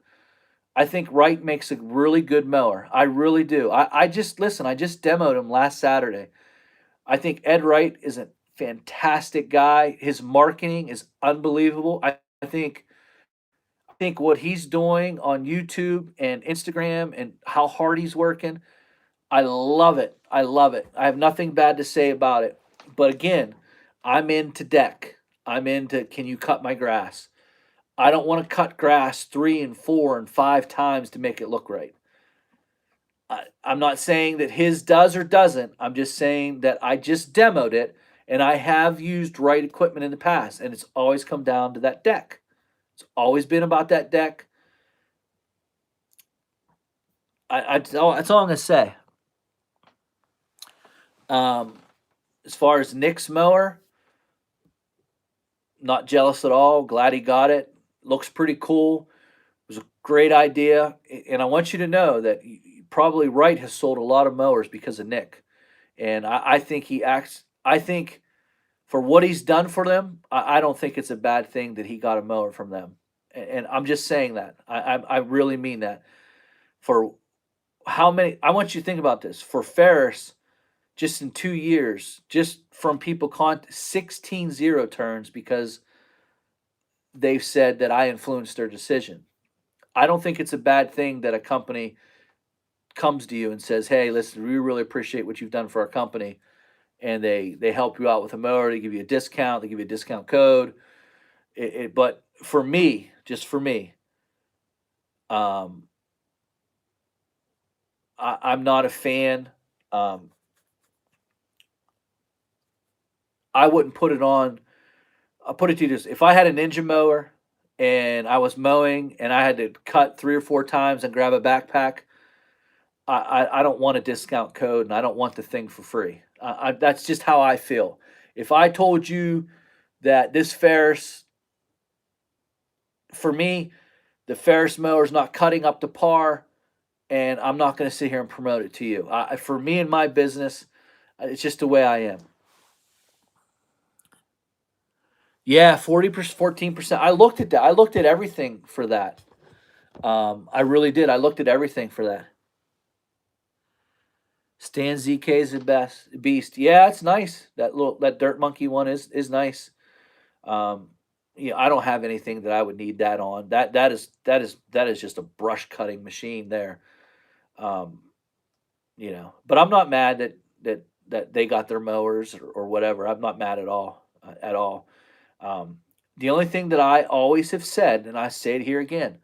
I think Wright makes a really good mower. I really do. I just listen. I just demoed him last Saturday. I think Ed Wright is a fantastic guy. His marketing is unbelievable. I think what he's doing on YouTube and Instagram and how hard he's working, I love it. I love it. I have nothing bad to say about it. But again, I'm into deck. I'm into can you cut my grass? I don't want to cut grass 3 and 4 and 5 times to make it look right. I'm not saying that his does or doesn't. I'm just saying that I just demoed it and I have used right equipment in the past, and it's always come down to that deck. It's always been about that deck. That's all I'm gonna say. Um, as far as Nick's mower, not jealous at all. Glad he got it. Looks pretty cool. It was a great idea, and I want you to know that probably Wright has sold a lot of mowers because of Nick, and I think he acts. I think for what he's done for them, I don't think it's a bad thing that he got a mower from them, and I'm just saying that. I really mean that. For how many? I want you to think about this. For Ferris, just in 2 years, just from people 16 zero turns because they've said that I influenced their decision. I don't think it's a bad thing that a company comes to you and says, "Hey, listen, we really appreciate what you've done for our company," and they help you out with a mower. They give you a discount. They give you a discount code. But for me, just for me, um, I'm not a fan. Um, I wouldn't put it on. I'll put it to you this: if I had a Ninja mower and I was mowing and I had to cut 3 or 4 times and grab a backpack, I don't want a discount code and I don't want the thing for free. That's just how I feel. If I told you that this Ferris, for me, the Ferris mower is not cutting up to par, and I'm not going to sit here and promote it to you. For me and my business, it's just the way I am. Yeah, 40%, 14%. I looked at that. I looked at everything for that. I really did. I looked at everything for that. Stan ZK is the best beast. Yeah, it's nice. That dirt monkey one is nice. Um, I don't have anything that I would need that on. That is just a brush cutting machine there. Um, but I'm not mad that they got their mowers or whatever. I'm not mad at all, at all. Um, the only thing that I always have said, and I say it here again,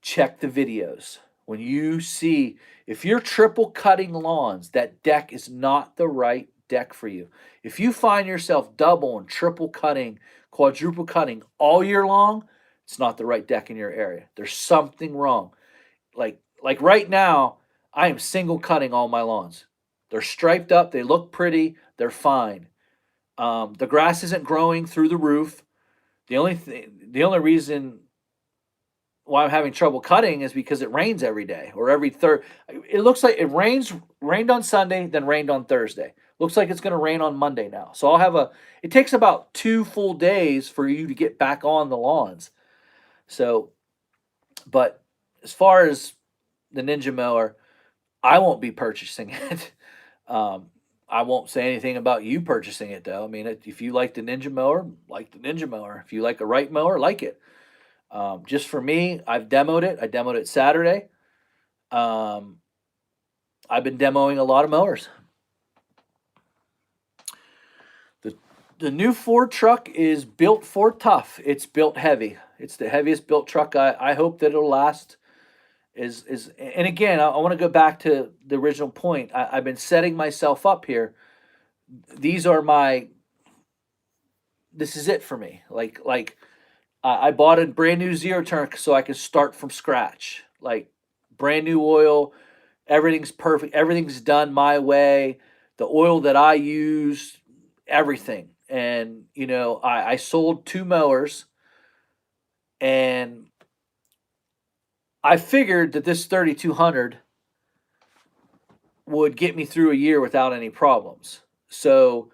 check the videos. When you see, if you're triple cutting lawns, that deck is not the right deck for you. If you find yourself double and triple cutting, quadruple cutting all year long, it's not the right deck in your area. There's something wrong. Like right now, I am single cutting all my lawns. They're striped up, they look pretty, they're fine. The grass isn't growing through the roof. The only reason why I'm having trouble cutting is because it rains every day or every third. It looks like rained on Sunday, then rained on Thursday. Looks like it's going to rain on Monday now. So I'll have a. It takes about 2 full days for you to get back on the lawns. So, but as far as the Ninja mower, I won't be purchasing it. Um, I won't say anything about you purchasing it though. I mean, if you like the Ninja mower, like the Ninja mower. If you like a right mower, like it. Just for me, I've demoed it. I demoed it Saturday. Um, I've been demoing a lot of mowers. The the new Ford truck is built for tough. It's built heavy. It's the heaviest built truck. I hope that it'll last. Is and again, I want to go back to the original point. I've been setting myself up here. These are my. This is it for me. I bought a brand new zero turn so I can start from scratch. Like brand new oil, everything's perfect. Everything's done my way. The oil that I use, everything. And I sold 2 mowers, and I figured that this 3200 would get me through a year without any problems. So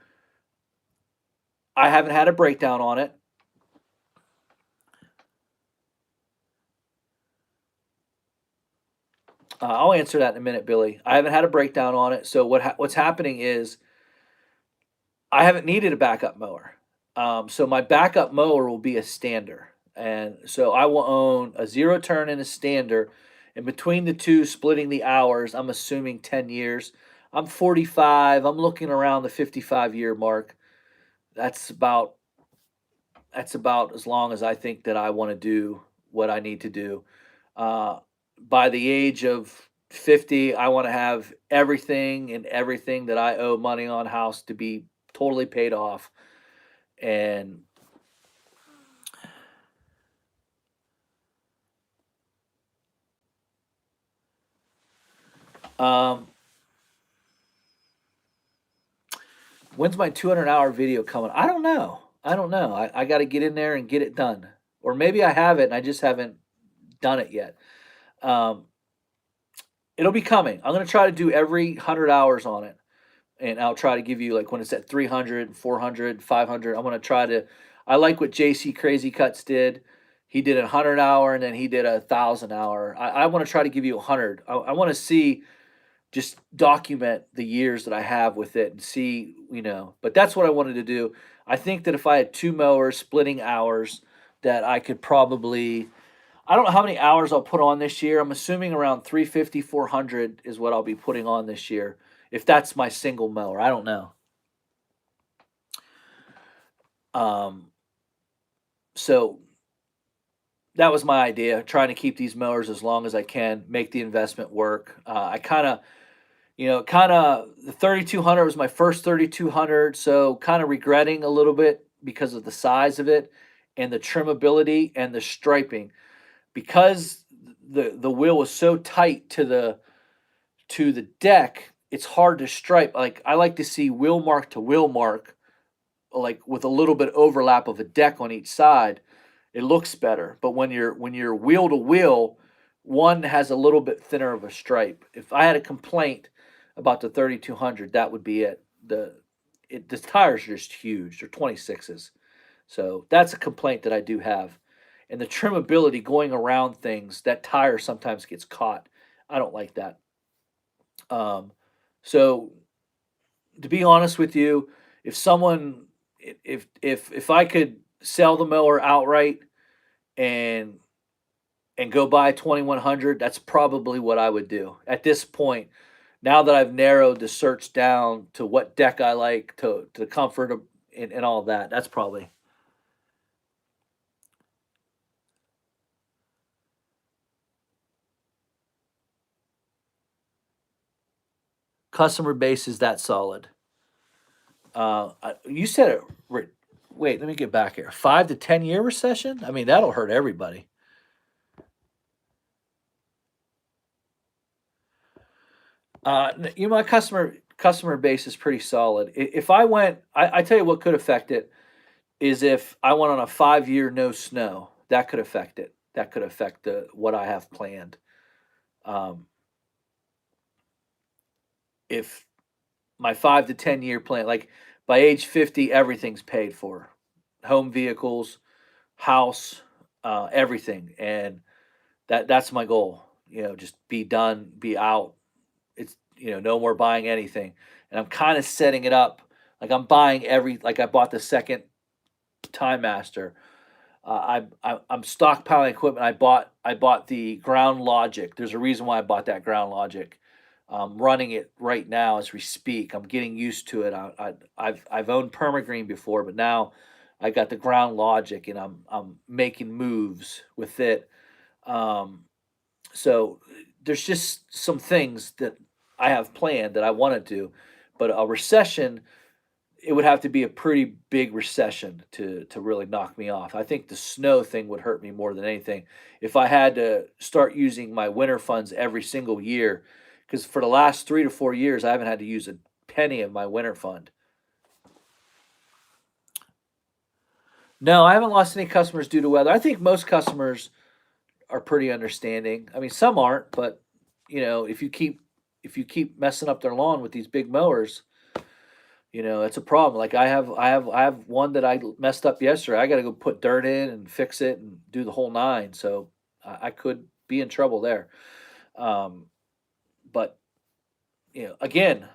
I haven't had a breakdown on it. I'll answer that in a minute, Billy. I haven't had a breakdown on it. So what's happening is I haven't needed a backup mower. So my backup mower will be a stander. And so I will own a zero turn and a stander. And between the two, splitting the hours, I'm assuming 10 years. I'm 45. I'm looking around the 55-year mark. That's about as long as I think that I want to do what I need to do. Uh, by the age of 50, I want to have everything that I owe money on house to be totally paid off. And um, when's my 200-hour video coming? I don't know. I don't know. I got to get in there and get it done. Or maybe I have it and I just haven't done it yet. Um, it'll be coming. I'm going to try to do every 100 hours on it. And I'll try to give you like when it's at 300, 400, 500. I'm going to try to. I like what JC Crazy Cuts did. He did a 100-hour and then he did a 1,000-hour. I want to try to give you 100. I want to see, just document the years that I have with it and see, but that's what I wanted to do. I think that if I had 2 mowers splitting hours, that I could probably, I don't know how many hours I'll put on this year. I'm assuming around 350, 400 is what I'll be putting on this year. If that's my single mower, I don't know. Um, so that was my idea, trying to keep these mowers as long as I can, make the investment work. I the 3200 was my first 3200, so kind of regretting a little bit because of the size of it and the trimmability and the striping, because the wheel was so tight to the deck. It's hard to stripe. Like I like to see wheel mark to wheel mark, like with a little bit overlap of a deck on each side. It looks better. But when you're wheel to wheel, one has a little bit thinner of a stripe. If I had a complaint about the 3200, that would be it. The tires are just huge. They're 26s. So that's a complaint that I do have. And the trimmability going around things, that tire sometimes gets caught. I don't like that. Um, so to be honest with you, if someone, if I could sell the mower outright and go buy 2100, that's probably what I would do at this point. Now that I've narrowed the search down to what deck I like, to comfort and all that, that's probably customer base is that solid. You said it. Wait, let me get back here. 5 to 10 year recession. I mean, that'll hurt everybody. My customer base is pretty solid. If I went, I tell you what could affect it is if I went on a 5 year no snow. That could affect it. That could affect the what I have planned. Um, if my 5 to 10 year plan, like by age 50, everything's paid for, home, vehicles, house, everything, and that's my goal. Just be done, be out. It's no more buying anything, and I'm kind of setting it up. Like I'm buying like I bought the second Time Master. I'm stockpiling equipment. I bought the Ground Logic. There's a reason why I bought that Ground Logic. I'm running it right now as we speak. I'm getting used to it. I've owned Permagreen before, but now I got the Ground Logic, and I'm making moves with it. Um, so there's just some things that I have planned that I want to do, but a recession, it would have to be a pretty big recession to really knock me off. I think the snow thing would hurt me more than anything. If I had to start using my winter funds every single year, because for the last 3 to 4 years, I haven't had to use a penny of my winter fund. No, I haven't lost any customers due to weather. I think most customers are pretty understanding. I mean, some aren't, but if you keep messing up their lawn with these big mowers, it's a problem. Like I have one that I messed up yesterday. I got to go put dirt in and fix it and do the whole nine. So I could be in trouble there. Um, but again,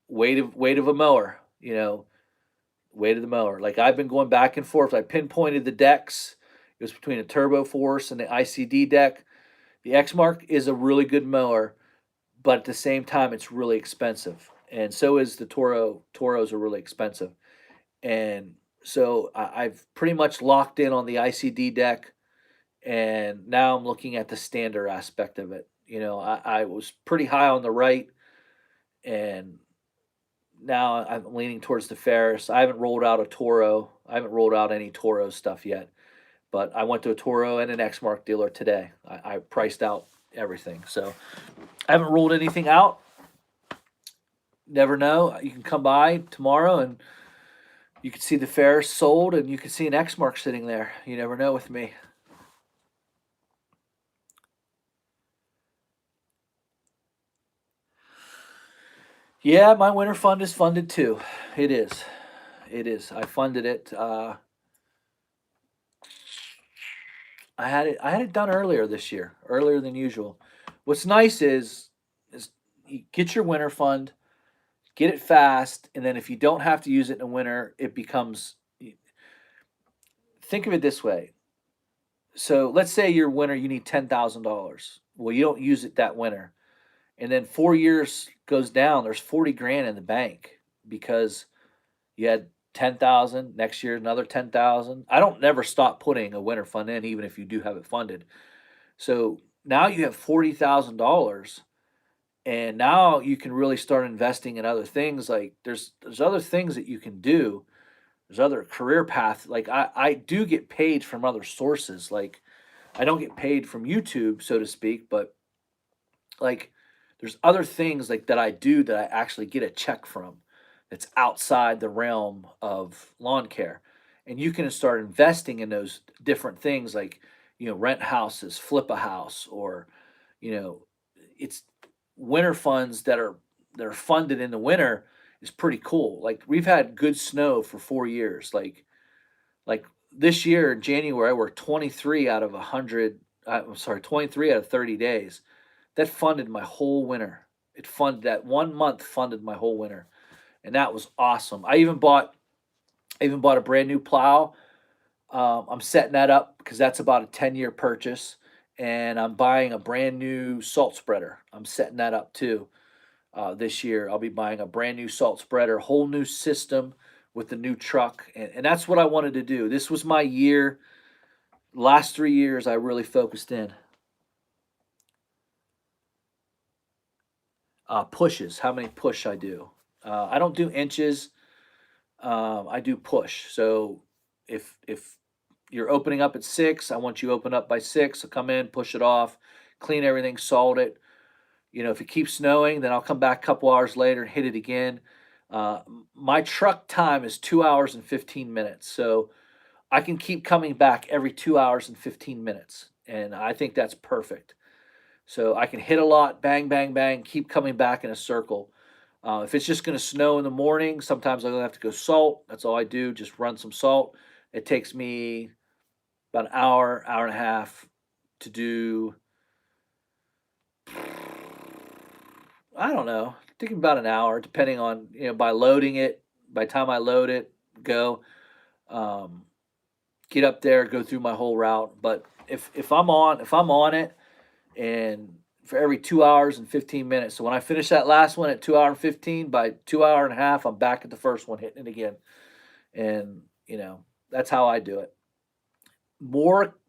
weight of a mower. Weight of the mower. Like I've been going back and forth. I pinpointed the decks. It was between a Turbo Force and the ICD deck. The Exmark is a really good mower, but at the same time, it's really expensive, and so is the Toro. Toros are really expensive, and so I've pretty much locked in on the ICD deck, and now I'm looking at the stander aspect of it. I was pretty high on the right, and now I'm leaning towards the Ferris. I haven't rolled out a Toro. I haven't rolled out any Toro stuff yet, but I went to a Toro and an Exmark dealer today. I priced out everything, so I haven't ruled anything out. Never know. You can come by tomorrow and you can see the Ferris sold, and you can see an Exmark sitting there. You never know with me. Yeah, my winter fund is funded too. It is. It is. I funded it. I had it done earlier this year, earlier than usual. What's nice is you get your winter fund, get it fast, and then if you don't have to use it in the winter, it becomes. Think of it this way. So let's say your winter you need $10,000. Well, you don't use it that winter, and then 4 years goes down. There's 40 grand in the bank because you had 10,000. Next year another 10,000. I don't never stop putting a winter fund in, even if you do have it funded. So now you have $40,000, and now you can really start investing in other things. Like there's other things that you can do. There's other career paths. Like I do get paid from other sources. Like I don't get paid from YouTube, so to speak, but like there's other things like that I do that I actually get a check from that's outside the realm of lawn care. And you can start investing in those different things like, rent houses, flip a house, or, you know, it's winter funds that are funded in the winter is pretty cool. Like we've had good snow for 4 years. Like this year in January, I worked 23 out of 100. I'm sorry, 23 out of 30 days. That funded my whole winter. It funded that 1 month funded my whole winter, and that was awesome. I even bought a brand new plow I'm setting that up because that's about a 10-year purchase, and I'm buying a brand new salt spreader. I'm setting that up too. This year, I'll be buying a brand new salt spreader, whole new system with the new truck, and that's what I wanted to do. This was my year. Last 3 years, I really focused in. Pushes, how many push I do. I don't do inches. I do push. So if you're opening up at 6, I want you to open up by 6. So come in, push it off, clean everything, salt it. If it keeps snowing, then I'll come back a couple hours later and hit it again. My truck time is 2 hours and 15 minutes. So I can keep coming back every 2 hours and 15 minutes. And I think that's perfect. So I can hit a lot, bang, bang, bang, keep coming back in a circle. If it's just going to snow in the morning, sometimes I'm going to have to go salt. That's all I do, just run some salt. It takes me about an hour, hour and a half to do. I don't know. Taking about an hour, depending on by loading it. By the time I load it, go um, get up there, go through my whole route. But if I'm on it, and for every 2 hours and 15 minutes. So when I finish that last one at 2 hour and 15, by 2 hour and a half, I'm back at the first one, hitting it again. And that's how I do it.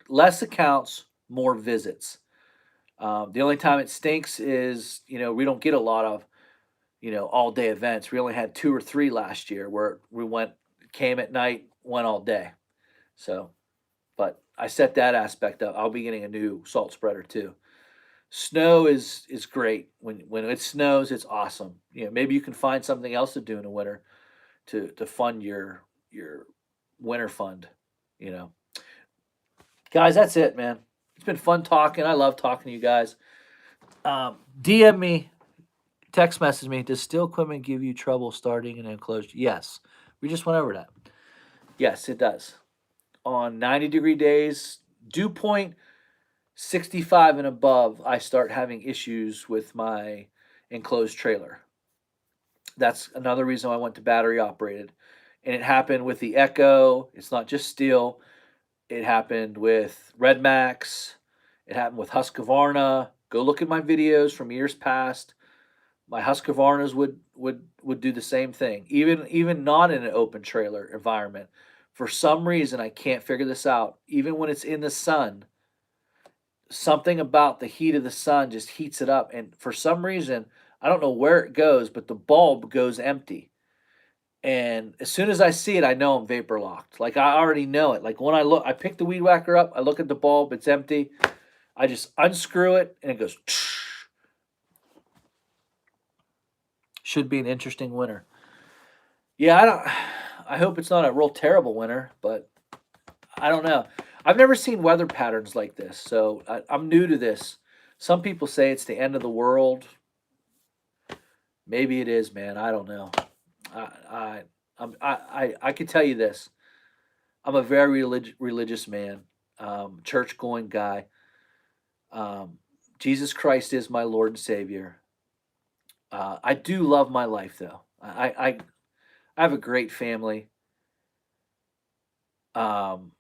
Less accounts, more visits. The only time it stinks is we don't get a lot of all day events. We only had 2 or 3 last year where came at night, went all day. So, but I set that aspect up. I'll be getting a new salt spreader too. Snow is great. When it snows, it's awesome. Maybe you can find something else to do in the winter to fund your winter fund. You know, guys, that's it, man. It's been fun talking. I love talking to you guys. DM me, text message me. Does steel equipment give you trouble starting an enclosure? Yes. We just went over that. Yes, it does. On 90-degree days, dew point 65 and above, I start having issues with my enclosed trailer. That's another reason I went to battery operated. And it happened with the Echo. It's not just steel. It happened with Red Max. It happened with Husqvarna. Go look at my videos from years past. My Husqvarnas would do the same thing. Even not in an open trailer environment. For some reason, I can't figure this out. Even when it's in the sun, something about the heat of the sun just heats it up. And for some reason, I don't know where it goes, but the bulb goes empty. And as soon as I see it, I know I'm vapor locked. Like I already know it. Like when I pick the weed whacker up, I look at the bulb, it's empty. I just unscrew it and it goes. Should be an interesting winter. Yeah, I hope it's not a real terrible winter, but I don't know. I've never seen weather patterns like this, so I'm new to this. Some people say it's the end of the world. Maybe it is, man. I don't know. I can tell you this. I'm a very religious man, church going guy. Jesus Christ is my Lord and Savior. I do love my life, though. I have a great family. Um,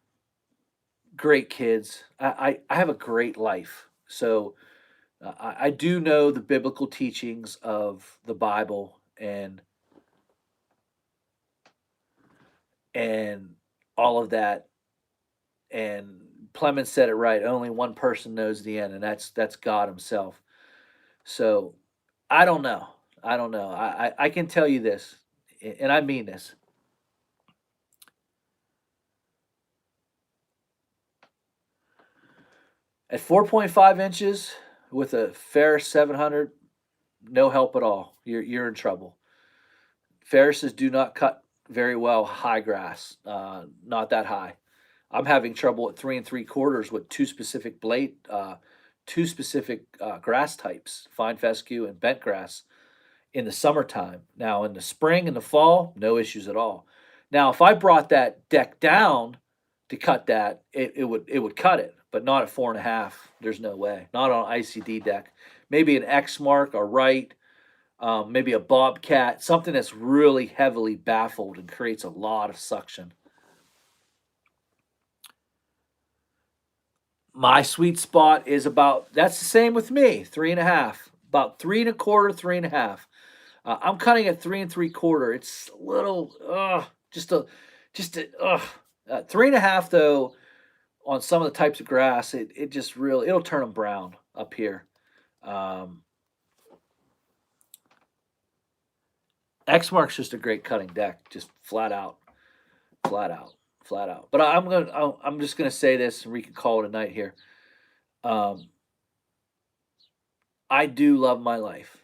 Great kids. I have a great life. So I do know the biblical teachings of the Bible and all of that. And Clement said it right. Only one person knows the end, and that's God Himself. So I don't know. I don't know. I can tell you this, and I mean this. At 4.5 inches with a Ferris 700, no help at all. You're in trouble. Ferrises do not cut very well high grass, not that high. I'm having trouble at 3 3/4 with two specific grass types, fine fescue and bent grass in the summertime. Now in the spring and the fall, no issues at all. Now if I brought that deck down to cut that, it would cut it, but not at 4.5. There's no way. Not on an ICD deck. Maybe an Exmark or Wright, maybe a Bobcat, something that's really heavily baffled and creates a lot of suction. My sweet spot is about, that's the same with me, 3.5, about 3.25, 3.5. I'm cutting at 3 3/4. It's a little, just a, 3.5 though. On some of the types of grass, it just really, it'll turn them brown up here. Um, Exmark's just a great cutting deck, just flat out, flat out, flat out. But I'm just gonna say this, and we can call it a night here. Um, I do love my life.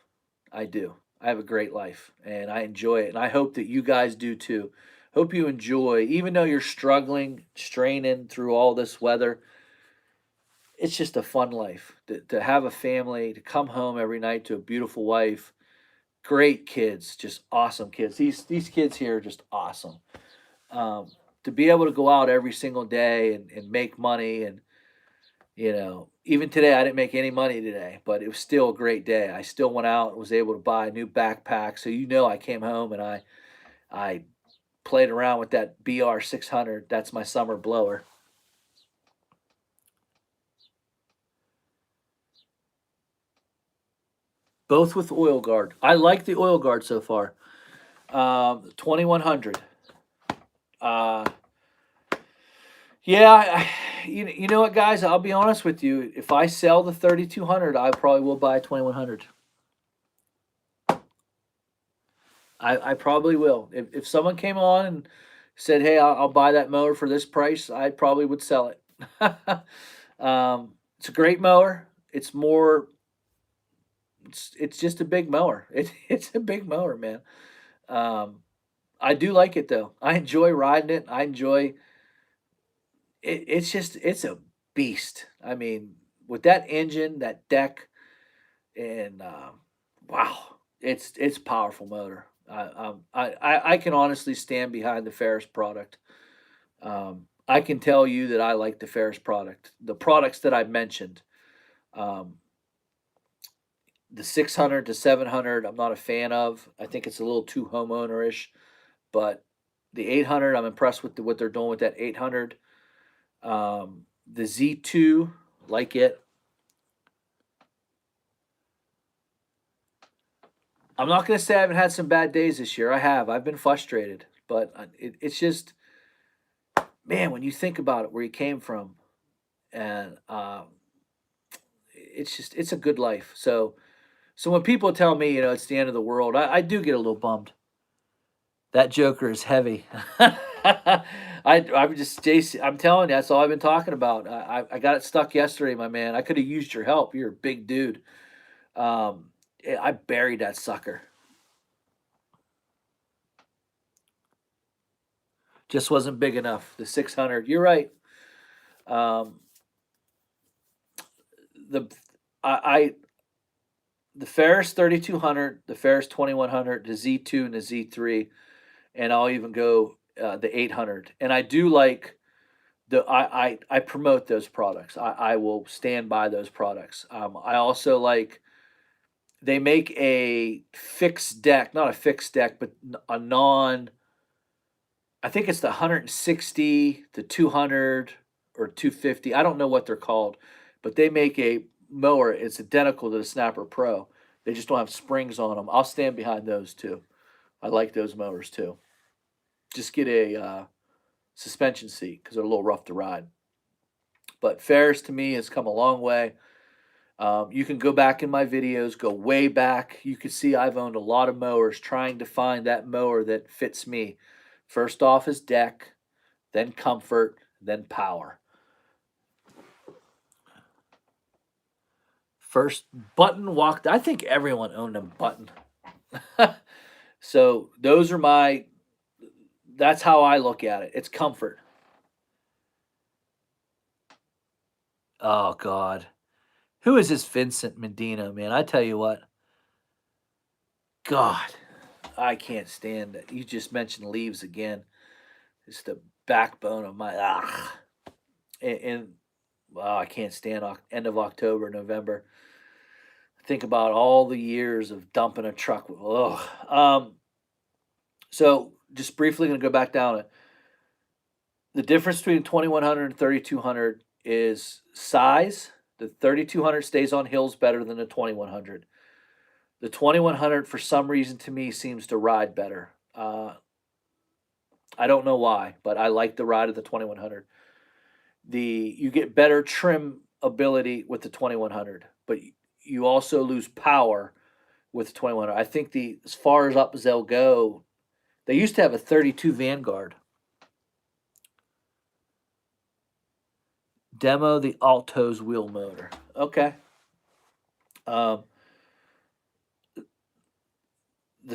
I do. I have a great life and I enjoy it. And I hope that you guys do too. Hope you enjoy, even though you're struggling, straining through all this weather. It's just a fun life to have a family, to come home every night to a beautiful wife, great kids, just awesome kids. These kids here are just awesome. Um, to be able to go out every single day and make money, and even today I didn't make any money today, but it was still a great day. I still went out and was able to buy a new backpack. So I came home and I played around with that BR 600. That's my summer blower. Both with oil guard. I like the oil guard so far. 2100. Uh, yeah, you know what, guys? I'll be honest with you. If I sell the 3200, I probably will buy a 2100. I probably will. If someone came on and said, "Hey, I'll buy that mower for this price," I probably would sell it. It's a great mower. It's more. It's just a big mower. It's a big mower, man. Um, I do like it though. I enjoy riding it. I enjoy it. It's a beast. I mean, with that engine, that deck, and wow, it's a powerful motor. I can honestly stand behind the Ferris product. I can tell you that I like the Ferris product. The products that I mentioned, um, the 600 to 700, I'm not a fan of. I think it's a little too homeownerish. But the 800, I'm impressed with what they're doing with that 800. The Z2, like it. I'm not going to say I haven't had some bad days this year. I have. I've been frustrated, but it's just, man, when you think about it, where you came from, and it's a good life. So when people tell me, it's the end of the world, I do get a little bummed. That joker is heavy. I'm just Jason. I'm telling you, that's all I've been talking about. I got it stuck yesterday, my man. I could have used your help. You're a big dude. I buried that sucker. Just wasn't big enough. The 600. You're right. Um, the I the Ferris 3200, the Ferris 2100, the Z2 and the Z3, and I'll even go the 800. And I do like I promote those products. I will stand by those products. I also like, they make a fixed deck, not a fixed deck, but a non. I think it's the 160, the 200, or 250. I don't know what they're called, but they make a mower. It's identical to the Snapper Pro. They just don't have springs on them. I'll stand behind those too. I like those mowers too. Just get a suspension seat because they're a little rough to ride. But Ferris to me has come a long way. You can go back in my videos, go way back. You can see I've owned a lot of mowers trying to find that mower that fits me. First off is deck, then comfort, then power. First button walked. I think everyone owned a button. So those are that's how I look at it. It's comfort. Oh God. Who is this Vincent Medina, man? I tell you what. God, I can't stand it. You just mentioned leaves again. It's the backbone of my and I can't stand end of October, November. Think about all the years of dumping a truck. Ugh. So just briefly gonna go back down it. The difference between 2100 and 3200 is size. The 3200 stays on hills better than the 2100. The 2100, for some reason, to me, seems to ride better. I don't know why, but I like the ride of the 2100. You get better trim ability with the 2100, but you also lose power with the 2100. I think as far as up as they'll go, they used to have a 32 Vanguard. Demo the Alto's wheel motor. Okay. The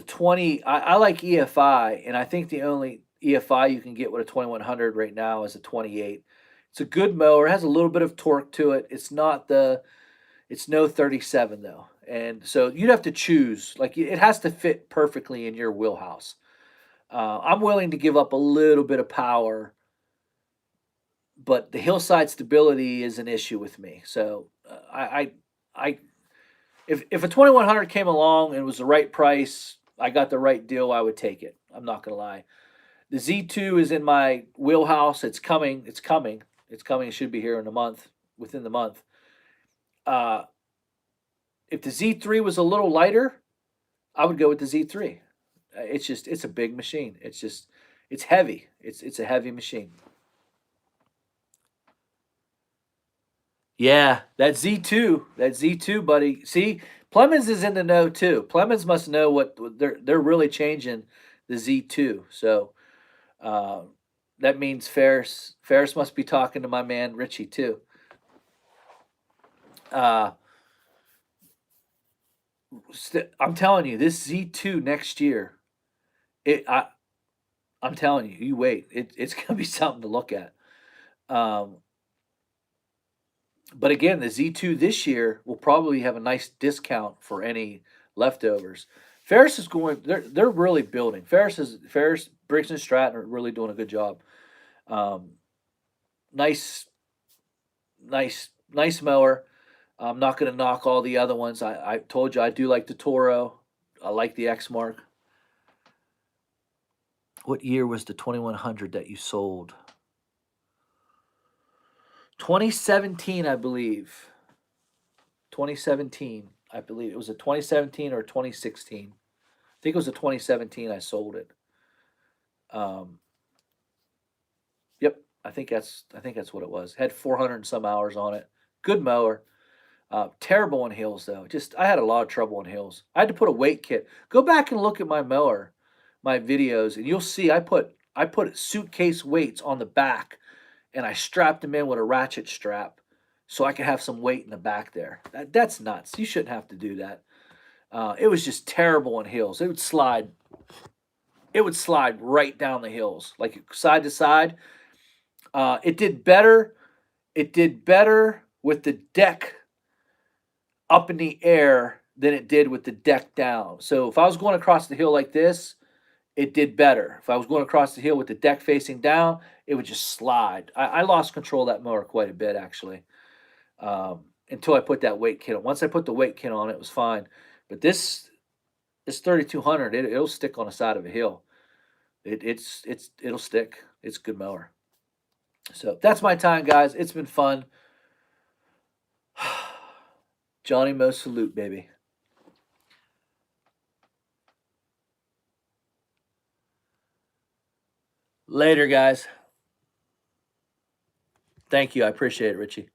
20, I like EFI, and I think the only EFI you can get with a 2100 right now is a 28. It's a good mower. It has a little bit of torque to it. It's no 37 though. And so you'd have to choose. Like, it has to fit perfectly in your wheelhouse. I'm willing to give up a little bit of power, but the hillside stability is an issue with me. So if a 2100 came along and was the right price, I got the right deal, I would take it. I'm not gonna lie. The Z2 is in my wheelhouse. It's coming. It's coming. It's coming. It should be here in a month. Within the month. If the Z3 was a little lighter, I would go with the Z3. It's a big machine. It's heavy. It's a heavy machine. Yeah, that Z2, buddy. See, Plemons is in the know too. Plemons must know what they're really changing the Z2. So that means Ferris must be talking to my man Richie too. I'm telling you, this Z2 next year, I'm telling you, you wait. It's gonna be something to look at. But again, the Z2 this year will probably have a nice discount for any leftovers. Ferris is going. They're really building. Ferris Briggs and Stratton are really doing a good job. Nice mower. I'm not going to knock all the other ones. I told you I do like the Toro. I like the Exmark. What year was the 2100 that you sold? 2017, I believe. 2017, I believe. It was a 2017 or 2016. I think it was a 2017 I sold it. Yep, I think that's what it was. Had 400 and some hours on it. Good mower. Terrible on hills though. I had a lot of trouble on hills. I had to put a weight kit. Go back and look at my mower, my videos, and you'll see I put suitcase weights on the back, and I strapped them in with a ratchet strap so I could have some weight in the back there. That's nuts. You shouldn't have to do that. It was just terrible on hills. It would slide right down the hills, like side to side. It did better. It did better with the deck up in the air than it did with the deck down. So if I was going across the hill like this, it did better. If I was going across the hill with the deck facing down, it would just slide. I lost control of that mower quite a bit, actually, until I put that weight kit on. Once I put the weight kit on, it was fine. But this 3200, it'll stick on the side of a hill. It'll stick. It's a good mower. So that's my time, guys. It's been fun. Johnny Mo salute, baby. Later, guys. Thank you. I appreciate it, Richie.